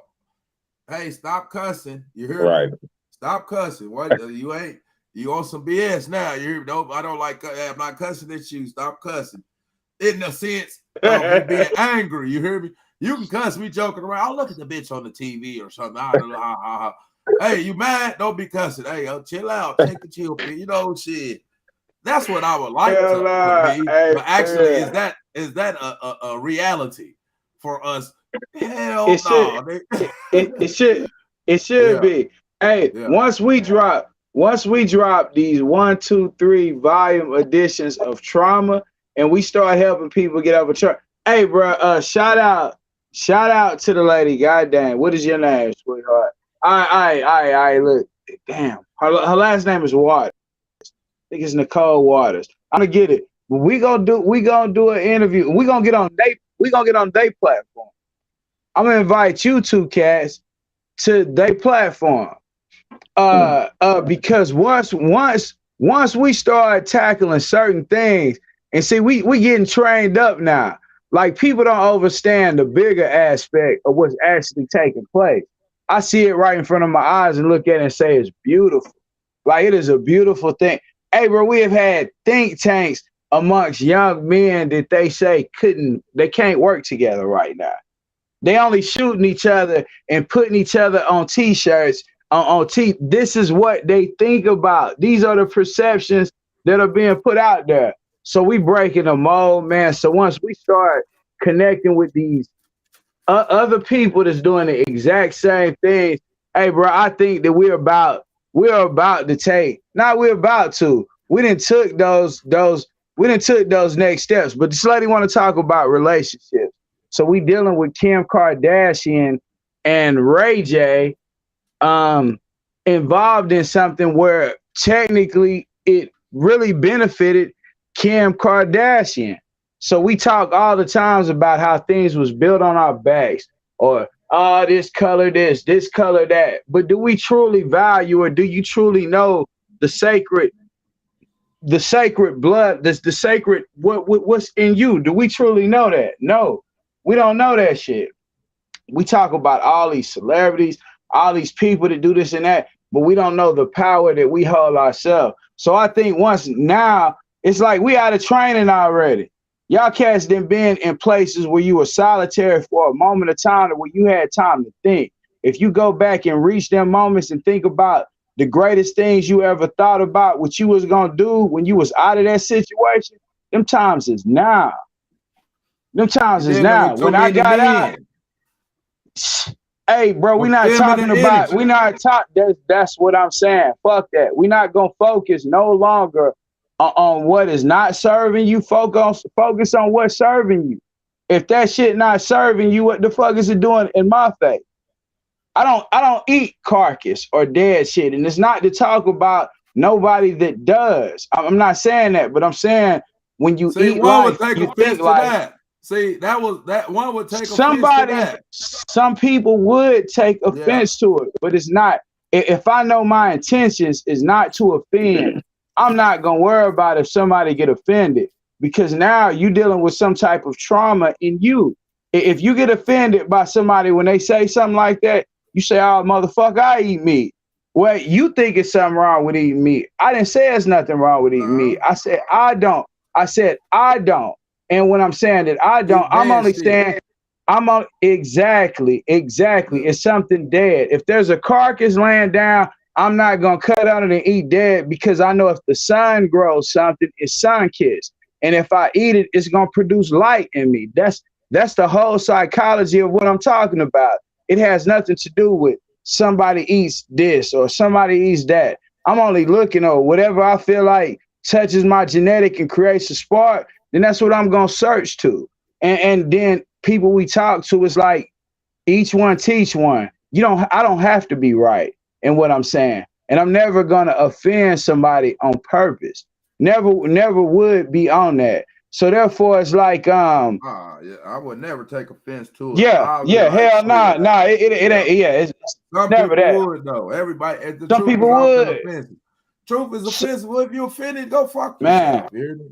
Speaker 2: Hey, stop cussing. You hear me? Stop cussing. What you on some BS now? You nope. I don't like. I'm not cussing at you. Stop cussing. In the sense of being angry. You hear me? You can cuss me joking around. I'll look at the bitch on the TV or something. I don't know. Hey, you mad? Don't be cussing. Hey, chill out. Take the chill pill. You know, shit. That's what I would like to be. But actually, is that a reality for us? Hell no.
Speaker 3: It should be. Hey, once we drop these 1, 2, 3 volume editions of Trauma, and we start helping people get over trauma. Hey, bro, shout out to the lady. Goddamn, what is your name, sweetheart? I look, damn. Her last name is Waters. I think it's Nicole Waters. I'm gonna get it. But we gonna do an interview. We gonna get on their platform. I'm gonna invite you two cats to their platform. Because once we start tackling certain things, and see, we getting trained up now. Like people don't understand the bigger aspect of what's actually taking place. I see it right in front of my eyes and look at it and say it's beautiful. Like it is a beautiful thing. Hey, bro, we have had think tanks amongst young men that they say they can't work together right now. They only shooting each other and putting each other on t-shirts, This is what they think about. These are the perceptions that are being put out there. So we breaking the mold, man. So once we start connecting with these other people that's doing the exact same thing, hey, bro, I think that we're about to take. We done took those we done took those next steps. But this lady want to talk about relationships. So we dealing with Kim Kardashian and Ray J involved in something where technically it really benefited Kim Kardashian. So we talk all the times about how things was built on our backs, or this color this color that. But do we truly value, or do you truly know the sacred blood, the sacred what's in you? Do we truly know that? No, we don't know that shit. We talk about all these celebrities, all these people that do this and that, but we don't know the power that we hold ourselves. So I think now it's like we out of training already. Y'all cats done been in places where you were solitary for a moment of time, where you had time to think. If you go back and reach them moments and think about the greatest things you ever thought about, what you was gonna do when you was out of that situation, them times is now. Them times is now. When I got out, hey, bro, we not talking about. We not talk. That's what I'm saying. Fuck that. We not gonna focus no longer on what is not serving you. Focus on what's serving you. If that shit not serving you, what the fuck is it doing in my face? I don't eat carcass or dead shit, and it's not to talk about nobody that does. I'm not saying that, but I'm saying when you eat life, you think like that.
Speaker 2: See, that one would take
Speaker 3: somebody.
Speaker 2: Offense to that.
Speaker 3: Some people would take offense to it, but it's not. If I know my intentions is not to offend, I'm not gonna worry about if somebody get offended, because now you're dealing with some type of trauma in you. If you get offended by somebody when they say something like that, you say, "Oh, motherfucker, I eat meat." Well, you think it's something wrong with eating meat. I didn't say there's nothing wrong with eating meat. I said I don't. I said I don't. And when I'm saying that I don't, I'm only saying exactly. It's something dead. If there's a carcass laying down, I'm not gonna cut on it and eat dead, because I know if the sun grows something, it's sun-kissed. And if I eat it, it's gonna produce light in me. That's the whole psychology of what I'm talking about. It has nothing to do with somebody eats this or somebody eats that. I'm only looking at whatever I feel like touches my genetic and creates a spark, then that's what I'm gonna search to. And then people we talk to, is like each one teach one. I don't have to be right in what I'm saying. And I'm never gonna offend somebody on purpose. Never would be on that. So therefore it's like
Speaker 2: yeah, I would never take offense to it.
Speaker 3: Hell no, it ain't. Yeah, it's
Speaker 2: some
Speaker 3: never
Speaker 2: people
Speaker 3: that.
Speaker 2: would though. Everybody,
Speaker 3: some people would.
Speaker 2: Truth is offensive. If you offended, go fuck
Speaker 3: yourself.
Speaker 2: Man.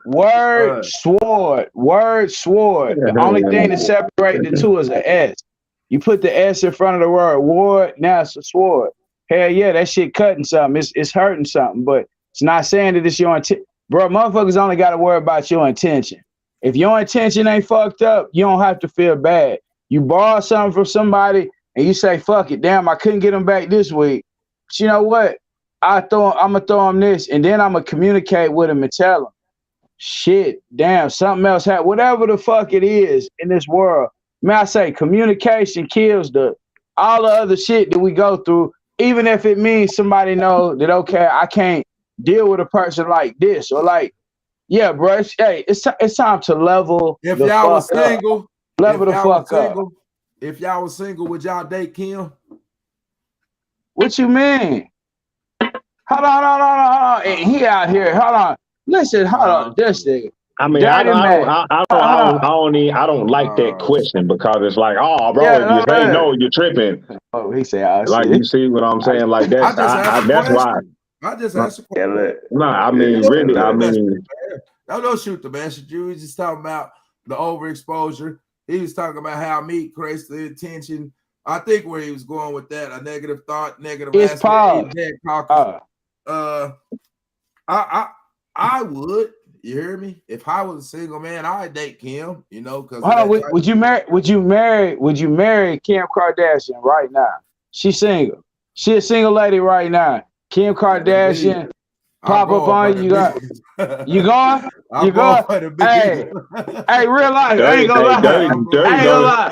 Speaker 3: Word, sword. The only thing that separates the two is an S. You put the S in front of the word ward, now it's a sword. Hell yeah, that shit cutting something. It's hurting something, but it's not saying that it's your intent. Bro, motherfuckers only got to worry about your intention. If your intention ain't fucked up, you don't have to feel bad. You borrow something from somebody and you say, fuck it, damn, I couldn't get them back this week. But you know what? I'm going to throw them this, and then I'm going to communicate with them and tell them, shit, damn, something else happened. Whatever the fuck it is in this world, man, I say communication kills all the other shit that we go through, even if it means somebody know that, okay, I can't deal with a person like this, or like, yeah, bro, it's time to level.
Speaker 2: If y'all was single,
Speaker 3: level the fuck up.
Speaker 2: If y'all was single, would y'all date Kim?
Speaker 3: What you mean? Hold on. And he out here. Hold on. Listen, hold on. This nigga.
Speaker 1: I mean, I don't like that question, because it's like, oh, bro, if you say no, you're tripping.
Speaker 3: Oh, he said,
Speaker 1: like, you see what I'm saying? Like that's why.
Speaker 2: I just asked a
Speaker 1: question. No, I mean, really,
Speaker 2: don't shoot the messenger. You was just talking about the overexposure. He was talking about how meat creates the attention. I think where he was going with that, a negative thought, negative aspect. I would. You hear me? If I was a single man, I'd date Kim. You know, because
Speaker 3: would you marry Kim Kardashian right now? She's single. She a single lady right now. Kim Kardashian pop up on you. You going? You going? Hey, real life. I ain't gonna lie.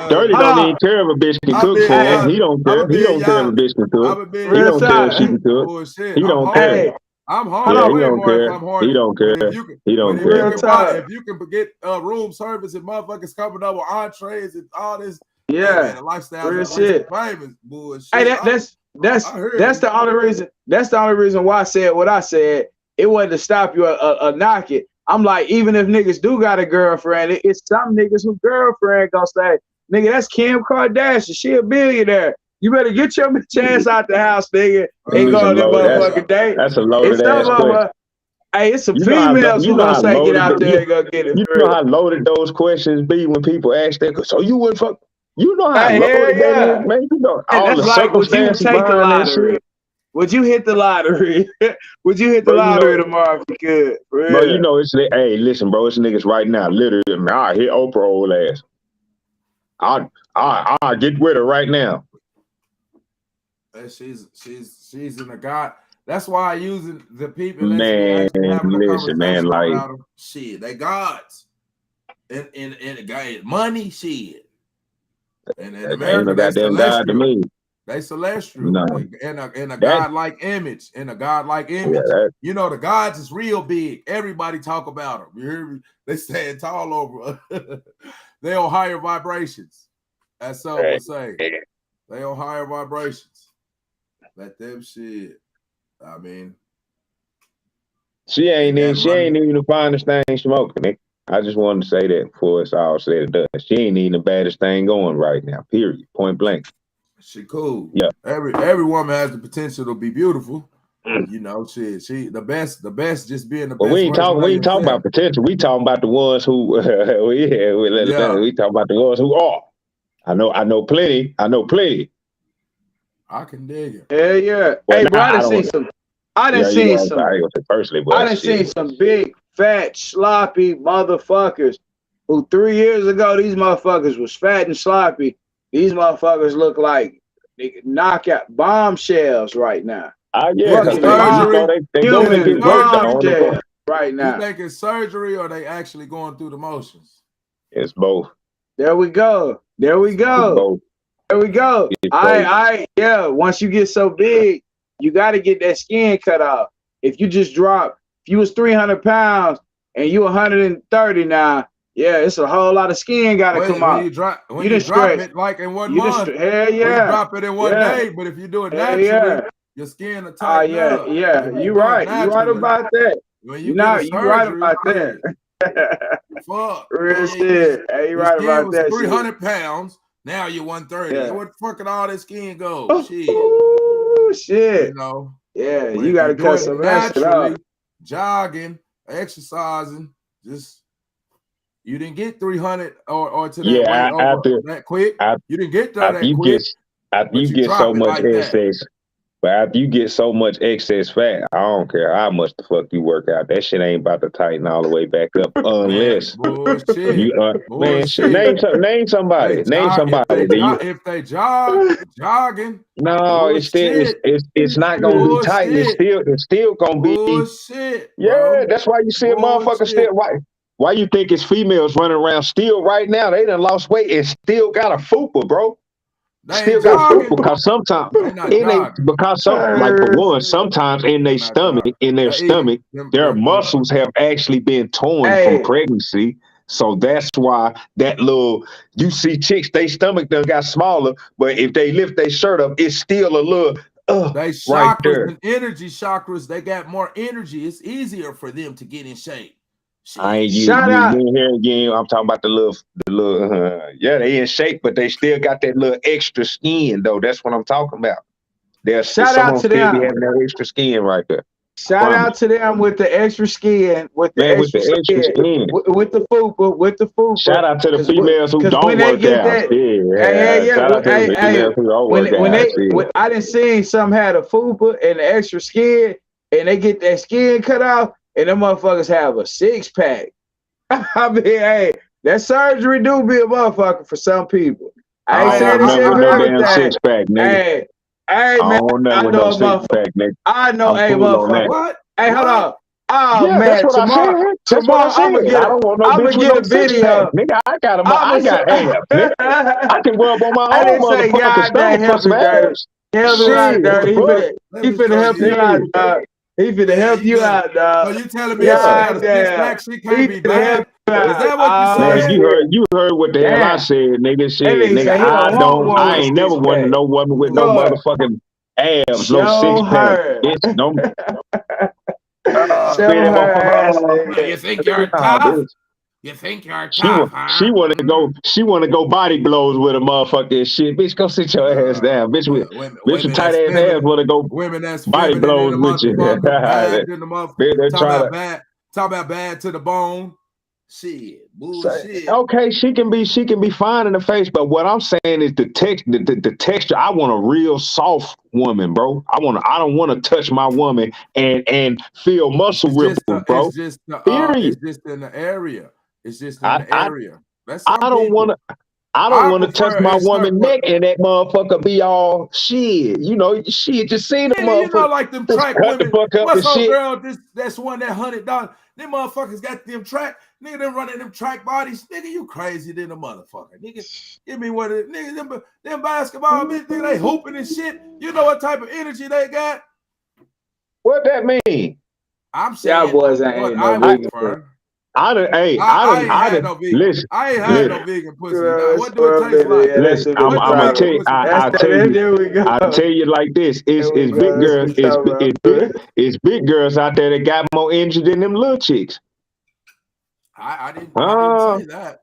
Speaker 1: Dirty don't even care if a bitch can cook for him. He don't care. He don't care if a bitch can cook. He don't care if she can cook. He don't care.
Speaker 2: I'm horny way more if I'm horny.
Speaker 1: He don't care. He don't care.
Speaker 2: If you can get room service and motherfuckers coming up with entrees and all this,
Speaker 3: man,
Speaker 2: the lifestyle
Speaker 3: real shit.
Speaker 2: Famous bullshit.
Speaker 3: Hey, that's the only reason. That's the only reason why I said what I said. It wasn't to stop you or knock it. I'm like, even if niggas do got a girlfriend, it's some niggas who girlfriend gonna say, nigga, that's Kim Kardashian. She a billionaire. You better get your chance out the house, nigga. Ain't going to that motherfucking date.
Speaker 1: That's a loaded ass question.
Speaker 3: Hey, it's some females who gonna say get out there and go get it.
Speaker 1: You know how loaded those questions be when people ask that. So you wouldn't fuck? You know how loaded that is, man. You know all the circumstances behind that shit.
Speaker 3: Would you hit the lottery? Would you hit the lottery tomorrow if you could?
Speaker 1: Bro, you know it's hey, listen, bro, it's niggas right now. Literally, I hit Oprah old ass. I'll get with her right now.
Speaker 2: She's in the God. That's why I use the people.
Speaker 1: Man, listen, man, like
Speaker 2: shit, they gods. And money, shit. And America,
Speaker 1: got them God to me.
Speaker 2: They celestial, no. in a godlike image, Yeah, you know, the gods is real big. Everybody talk about them. You hear me? They stand tall over. They on higher vibrations. As some would say. They on higher vibrations. Let them shit. I mean,
Speaker 1: she ain't even the finest thing smoking. Nick. I just wanted to say that before it's all said and done. She ain't even the baddest thing going right now. Period. Point blank.
Speaker 2: She cool.
Speaker 1: Yeah.
Speaker 2: Every woman has the potential to be beautiful. You know, she the best just being the best.
Speaker 1: But we ain't talking about potential. We talking about the ones who we talking about the ones who are. I know plenty.
Speaker 2: I can dig it.
Speaker 3: Yeah, yeah. Well, hey, bro, I done seen some big, fat, sloppy motherfuckers who 3 years ago, these motherfuckers was fat and sloppy. These motherfuckers look like knockout bombshells right now.
Speaker 1: Yeah, they
Speaker 3: right now.
Speaker 2: You think it's surgery or they actually going through the motions?
Speaker 1: It's both.
Speaker 3: There we go. Yeah. Once you get so big, you got to get that skin cut off. If you was 300 pounds and you 130 now, yeah, it's a whole lot of skin got to come out.
Speaker 2: When you drop it like in 1 month, you drop it in one day. But if you do it naturally, your skin will tighten up.
Speaker 3: Yeah, you're right. You're right about that. You're right about that.
Speaker 2: Fuck.
Speaker 3: Real shit. Hey, you right about that.
Speaker 2: 300 pounds. Now you're 130. Yeah. Where the fuck did all that skin go?
Speaker 3: Shit.
Speaker 2: You know.
Speaker 3: Yeah, you gotta cut some naturally,
Speaker 2: jogging, exercising. Just you didn't get 300 or to that weight that quick. You didn't get that quick.
Speaker 1: After you get so much excess. But after you get so much excess fat, I don't care how much the fuck you work out. That shit ain't about to tighten all the way back up unless name somebody.
Speaker 2: If they jogging.
Speaker 1: No, it's not gonna be tight. It's still gonna be
Speaker 2: bullshit.
Speaker 1: Yeah, that's why you see a motherfucker still why you think it's females running around still right now? They done lost weight and still got a fupa, bro. Still got food because sometimes sometimes in their stomach, their muscles have actually been torn from pregnancy. So that's why you see chicks, they stomach done got smaller, but if they lift their shirt up, it's still a little
Speaker 2: they chakras right there. And energy chakras, they got more energy. It's easier for them to get in shape.
Speaker 1: I ain't here again. I'm talking about the little they in shape, but they still got that little extra skin though. That's what I'm talking about.
Speaker 3: Shout out to them
Speaker 1: having that extra skin right there.
Speaker 3: Shout out to them with the extra skin, with the extra skin, with the fupa.
Speaker 1: Shout out to the females who don't work out.
Speaker 3: I done seen some had a fupa and the extra skin, and they get that skin cut off. And them motherfuckers have a 6-pack. I mean, hey, that surgery do be a motherfucker for some people. I ain't saying this shit for everything. Hey, man, I know a motherfucker. I know a motherfucker. What? Hey, hold on. Oh yeah, man, tomorrow I'm gonna get a video.
Speaker 1: Nigga, I got abs. I can rub on my own motherfucking stomach for some abs.
Speaker 3: He finna help you out, dog. He finna help you out, dog.
Speaker 2: So you telling me she got a six-pack, she can't be bad? Is that what you said?
Speaker 1: Man, you heard what the hell I said, nigga. Shit, nigga, I ain't never wanted no woman with no motherfucking abs, no six-pack. Bitch, no.
Speaker 2: You think you're tough? You think you're tough, huh?
Speaker 1: She wanna go body blows with a motherfucking shit. Bitch, go sit your ass down. Bitch with tight ass hands wanna go
Speaker 2: women that's
Speaker 1: body blows with you.
Speaker 2: Bad in the motherfucker. Talk about bad to the bone. Shit, bullshit.
Speaker 1: Okay, she can be fine in the face, but what I'm saying is the texture. I want a real soft woman, bro. I don't want to touch my woman and feel muscle ripples, bro.
Speaker 2: It's just in the area. It's just in the area.
Speaker 1: I don't want to touch my woman's neck and that motherfucker be all shit. You know, shit. Just see the motherfucker.
Speaker 2: You know, like them track women. What's up, girl? That's one that $100. Them motherfuckers got them track. Nigga, them running them track bodies. Nigga, you crazy than a motherfucker. Nigga, give me what it. Nigga, them basketball bitch, nigga, they hooping and shit. You know what type of energy they got?
Speaker 1: What that mean?
Speaker 2: I'm saying,
Speaker 3: y'all boys ain't no vegan.
Speaker 1: I ain't had no
Speaker 2: vegan pussy. Now, what do it taste like?
Speaker 1: Listen, I'm gonna tell you. I'll tell you like this. It's big girls out there that got more energy than them little chicks.
Speaker 2: I didn't say that.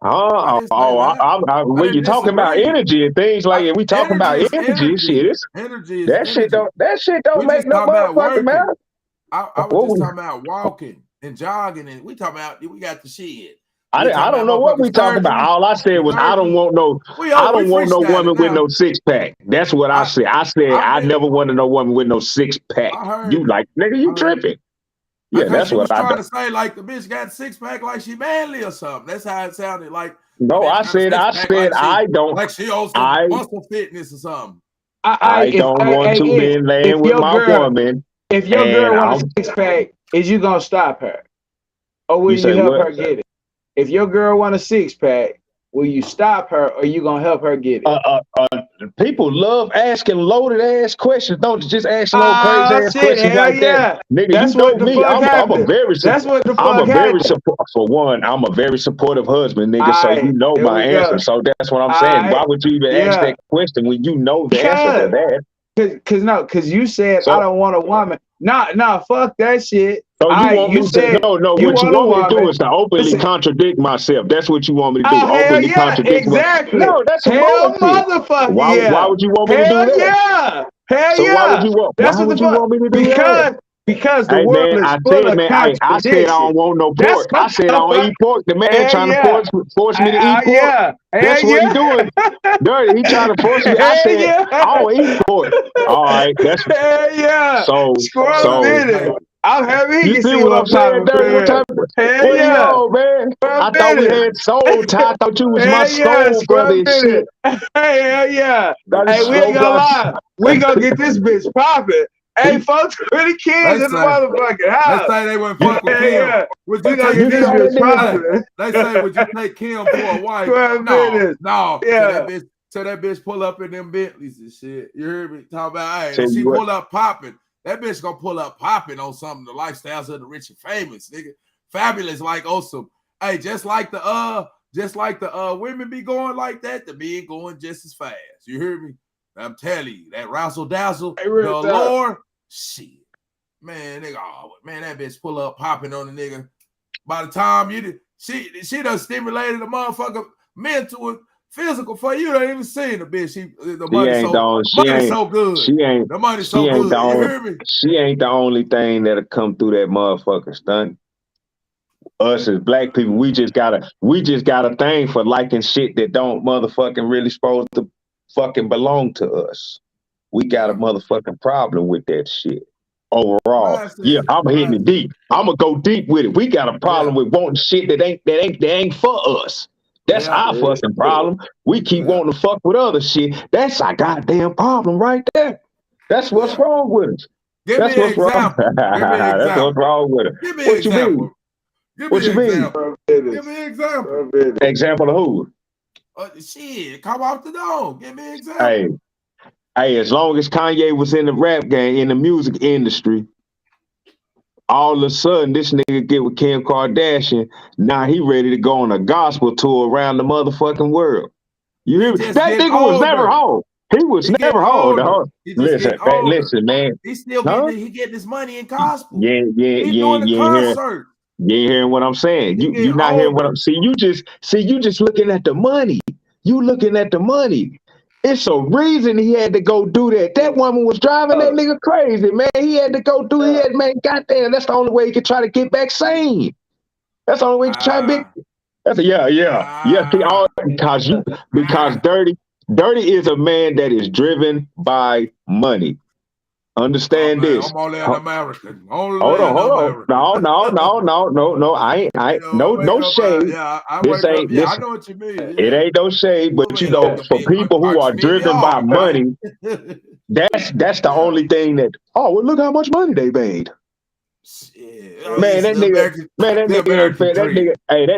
Speaker 1: When you talking about energy and things like that, we talking about energy shit. That shit don't make no motherfucking matter.
Speaker 2: I was just talking about walking and jogging, and we talking about we got the shit.
Speaker 1: I don't know what we talking about. All I said was I don't want no woman with no six pack. That's what I said. I said I never wanted no woman with no six pack. You like nigga, you tripping. Yeah, that's what I
Speaker 2: was trying to say. Like the bitch got six pack, like she manly or something. That's how it sounded. Like
Speaker 1: no, I said I don't
Speaker 2: like she owes muscle fitness or something.
Speaker 1: I don't want two men laying with my woman.
Speaker 3: If your girl wants a six pack, is you gonna stop her, or will you help her get it? If your girl want a six pack, will you stop her, or you gonna help her get it?
Speaker 1: People love asking loaded ass questions. Don't just ask no crazy ass questions like that. Nigga,
Speaker 3: that's
Speaker 1: you know me. I'm a very supportive husband, nigga. So you know my answer. So that's what I'm saying. Why would you even ask that question when you know the answer to that?
Speaker 3: Because you said I don't want a woman. Nah, fuck that shit.
Speaker 1: So you want me to no. What you want me to do is to openly contradict myself. That's what you want me to do. Openly contradict.
Speaker 3: Exactly.
Speaker 1: No, that's
Speaker 3: hell, motherfucker.
Speaker 1: Why would you want me to do that?
Speaker 3: Hell yeah.
Speaker 1: Why would you want me to do that?
Speaker 3: Because the world is full of contradictions.
Speaker 1: I said I don't want no pork. I said I don't eat pork. The man trying to force me to eat pork. That's what he's doing. Dirty. He trying to force me. I said I don't eat pork. All right. That's So
Speaker 3: I'm happy
Speaker 1: you see what I'm saying, Dirty? Man. I thought we had soul tie. I thought you was my soul brother and shit.
Speaker 3: Hell yeah. Hey, we ain't gonna lie. We gonna get this bitch popping. Hey, folks, pretty kids in the motherfucking house.
Speaker 2: Let's say they wouldn't fuck with Kim. Would you take this bitch popping? They say, would you take Kim for a wife? No. Yeah. So that bitch pull up in them Bentleys and shit. You heard me talk about, hey, she pull up popping. That bitch gonna pull up popping on something, the lifestyles of the rich and famous, nigga. Fabulous, like awesome. Hey, just like the women be going like that, the men going just as fast. You hear me? I'm telling you, that razzle dazzle, the allure, shit. Man, nigga, that bitch pull up popping on the nigga. By the time she done stimulated the motherfucker mental and physical for you. Ain't even seen the bitch. The money's so good. The money's so good. You hear me?
Speaker 1: She ain't the only thing that'll come through that motherfucker stunt. Us as black people, we just got a thing for liking shit that don't motherfucking really supposed to fucking belong to us. We got a motherfucking problem with that shit. Overall, I'm hitting it deep. I'm gonna go deep with it. We got a problem with wanting shit that ain't for us. That's our fucking problem. We keep wanting to fuck with other shit. That's our goddamn problem right there. That's what's wrong with us.
Speaker 2: Give me an example.
Speaker 1: That's what's wrong with it.
Speaker 2: Give me an example.
Speaker 1: What you mean?
Speaker 2: Give me an example.
Speaker 1: Example of who?
Speaker 2: Shit, come off the dome. Give me an example.
Speaker 1: Hey, as long as Kanye was in the rap game, in the music industry, All of a sudden, this nigga get with Kim Kardashian. Now he ready to go on a gospel tour around the motherfucking world. You hear me?
Speaker 2: just
Speaker 1: That
Speaker 2: getting
Speaker 1: nigga was never
Speaker 2: older.
Speaker 1: home. He was
Speaker 2: He
Speaker 1: never
Speaker 2: getting
Speaker 1: home.
Speaker 2: older. He just
Speaker 1: Listen,
Speaker 2: getting older.
Speaker 1: listen, man.
Speaker 2: He's still
Speaker 1: Huh?
Speaker 2: getting his money in gospel.
Speaker 1: Yeah,
Speaker 2: He's doing the concert.
Speaker 1: You ain't hearing what I'm saying.
Speaker 2: He
Speaker 1: You
Speaker 2: getting
Speaker 1: not hearing what
Speaker 2: older.
Speaker 1: I'm you just looking at the money. You looking at the money. It's a reason he had to go do that. That woman was driving that nigga crazy, man. He had to go do. He had, man. Goddamn, that's the only way he could try to get back sane. That's the only way he could try to be. That's See, all because Dirty is a man that is driven by money. Understand this.
Speaker 2: I'm only an American. Hold
Speaker 1: on. No. I ain't. No shade.
Speaker 2: I
Speaker 1: This ain't.
Speaker 2: I know what you mean.
Speaker 1: It ain't no shade, but you know, for people who are driven by money, that's the only thing that. Oh, well, look how much money they made. Man, that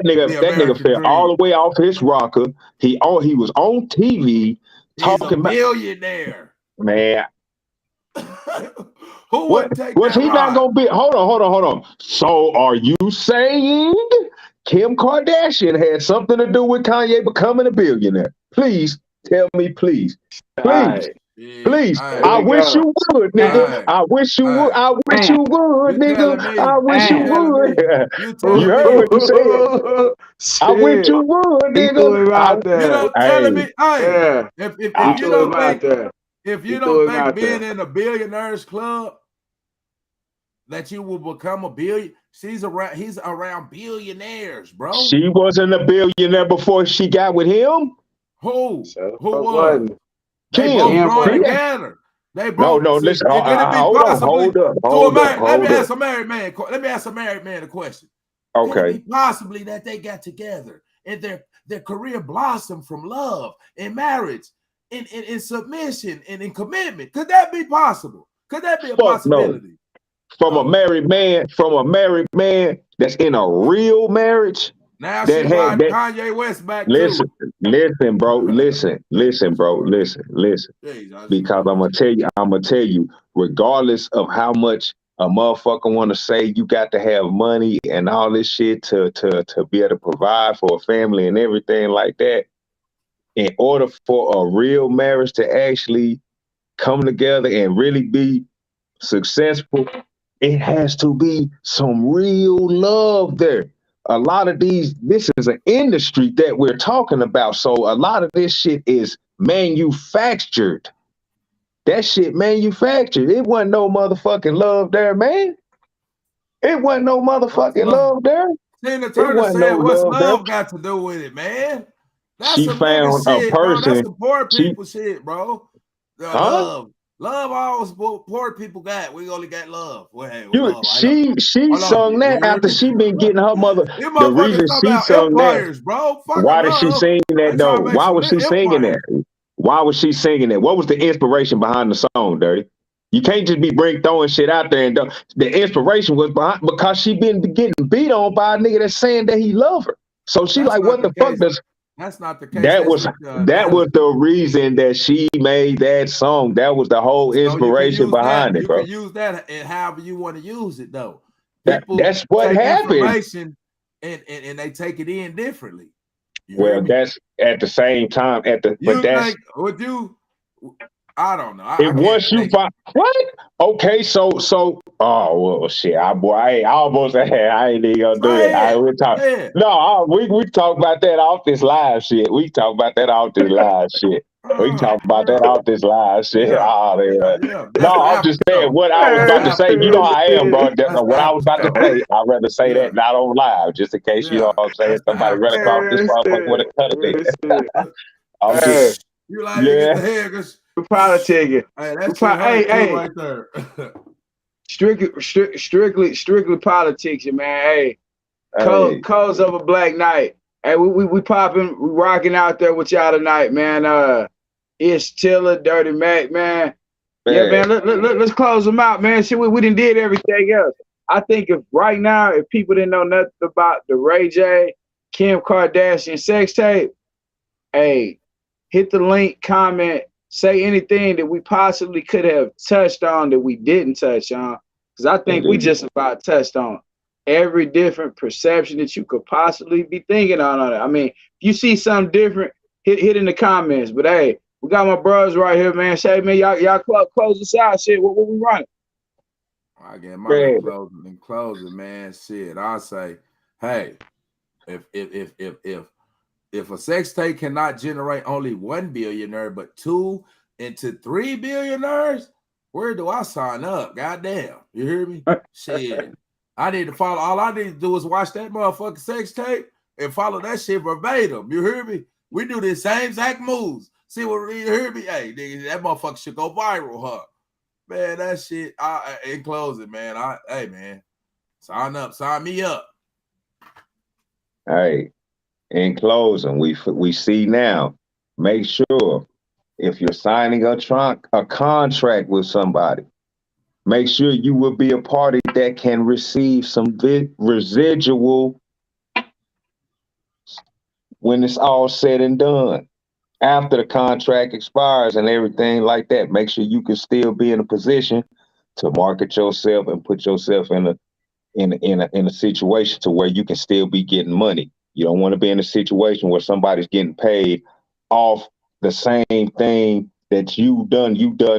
Speaker 1: nigga fell all the way off his rocker. He was on TV talking about
Speaker 2: millionaire.
Speaker 1: Man,
Speaker 2: who wouldn't take
Speaker 1: was
Speaker 2: that
Speaker 1: he
Speaker 2: ride?
Speaker 1: not gonna be? Hold on. So are you saying Kim Kardashian had something to do with Kanye becoming a billionaire? Please tell me, please. Please. I wish you would, nigga. I wish you would. I wish you would, nigga. I wish you would. You heard what you said. I wish you would, nigga.
Speaker 2: You know, telling me, if you don't think being in a billionaires club that you will become a billion, he's around billionaires, bro.
Speaker 1: She wasn't a billionaire before she got with him.
Speaker 2: Who was? They
Speaker 1: both
Speaker 2: growing together. They both.
Speaker 1: No, listen. Hold up.
Speaker 2: Let me ask a married man a question.
Speaker 1: Okay.
Speaker 2: Can it be possibly that they got together and their career blossomed from love and marriage and in submission and in commitment? Could that be possible? Could that be a possibility?
Speaker 1: No. From a married man that's in a real marriage.
Speaker 2: Now she brought Kanye West back
Speaker 1: listen,
Speaker 2: too.
Speaker 1: Listen, bro. Listen. Because I'm gonna tell you, regardless of how much a motherfucker want to say you got to have money and all this shit to be able to provide for a family and everything like that, in order for a real marriage to actually come together and really be successful, it has to be some real love there. A lot of this is an industry that we're talking about. So a lot of this shit is manufactured. That shit manufactured. It wasn't no motherfucking love there, man. It wasn't no motherfucking love there.
Speaker 2: Tina Turner said, what's love got to do with it, man? That's
Speaker 1: she found a person.
Speaker 2: Bro. That's the poor people shit, bro. Love always poor people got. We only got love.
Speaker 1: She sung that after she been getting her mother. The reason she sung that,
Speaker 2: bro.
Speaker 1: Why did she sing that though? Why was she singing that? Why was she singing that? What was the inspiration behind the song, Dirty? You can't just be throwing shit out there and the inspiration was behind because she been getting beat on by a nigga that's saying that he love her. So she like, what the fuck does?
Speaker 2: That's not the case.
Speaker 1: That was the reason that she made that song. That was the whole inspiration behind it, bro.
Speaker 2: You can use that and however you want to use it, though.
Speaker 1: That's what happened.
Speaker 2: And they take it in differently.
Speaker 1: Well, that's at the same time.
Speaker 2: I don't know.
Speaker 1: Once you find what? Okay, so oh well, shit. I almost I ain't even gonna do it. We talk. No, we talk about that off this live shit. We talk about that off this live shit. We talk about that off this live shit. No, I'm just saying what I was about to say. You know how I am, bro. What I was about to say, I'd rather say that not on live, just in case you know what I'm saying. Somebody run across this motherfucker with a cut of it.
Speaker 2: You like to get the head.
Speaker 3: We're politicking.
Speaker 2: Hey, that's right there.
Speaker 3: strictly politics, man. Hey, cause of a black night. Hey, we popping, we rocking out there with y'all tonight, man. It's Tiller, Dirty Mac, man. Yeah, man. Let's close them out, man. Shit, we done did everything else. I think if people didn't know nothing about the Ray J, Kim Kardashian sex tape, hey, hit the link, comment. Say anything that we possibly could have touched on that we didn't touch on. Because I think we just about touched on every different perception that you could possibly be thinking on it. I mean, if you see something different, hit in the comments. But hey, we got my bros right here, man. Say, man, y'all close this out. Shit, what we running?
Speaker 2: I get my closing, man. Shit, I say, hey, if a sex tape cannot generate only 1 billionaire, but 2 into 3 billionaires, where do I sign up? Goddamn, you hear me? Shit, I need to follow. All I need to do is watch that motherfucking sex tape and follow that shit verbatim. You hear me? We do the same exact moves. See what you hear me? Hey, nigga, that motherfucker should go viral, huh? Man, that shit. In closing, man. Hey, man, sign me up.
Speaker 1: Hey, in closing, we see now. Make sure if you're signing a contract with somebody, make sure you will be a party that can receive some residual when it's all said and done. After the contract expires and everything like that, make sure you can still be in a position to market yourself and put yourself in a situation to where you can still be getting money. You don't want to be in a situation where somebody's getting paid off the same thing that you done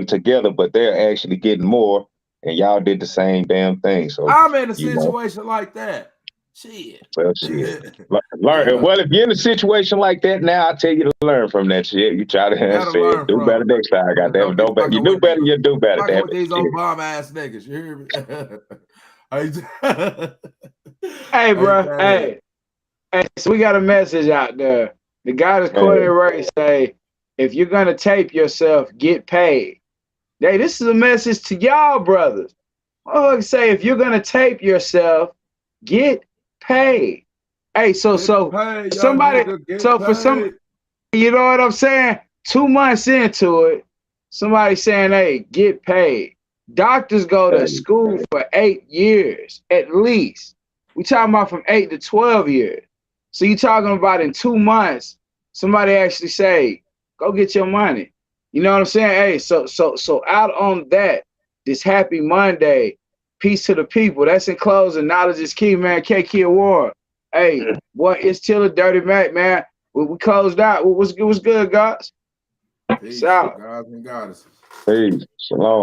Speaker 1: together, but they're actually getting more, and y'all did the same damn thing. So
Speaker 2: I'm in a situation like that. Shit.
Speaker 1: Well, shit. Learn. Yeah. Well, if you're in a situation like that now, I tell you to learn from that shit. You try to do better next time. Goddamn, you do better. You do better.
Speaker 2: Damn with these Obama ass niggas. You hear
Speaker 3: me? Hey, bro. Hey. So we got a message out there. The guy that's quoting right say, if you're gonna tape yourself, get paid. Hey, this is a message to y'all, brothers. I say, if you're gonna tape yourself, get paid. Hey, so somebody, for some, you know what I'm saying? 2 months into it, somebody saying, hey, get paid. Doctors go to school for 8 years at least. We talking about from 8 to 12 years. So you talking about in 2 months, somebody actually say, go get your money. You know what I'm saying? Hey, so out on that, this happy Monday, peace to the people. That's in closing. Knowledge is key, man. KK Award. Hey, boy, it's still a Dirty Mac, man. We closed out. What's good, guys?
Speaker 2: Peace, guys and goddesses.
Speaker 1: Peace. Shalom.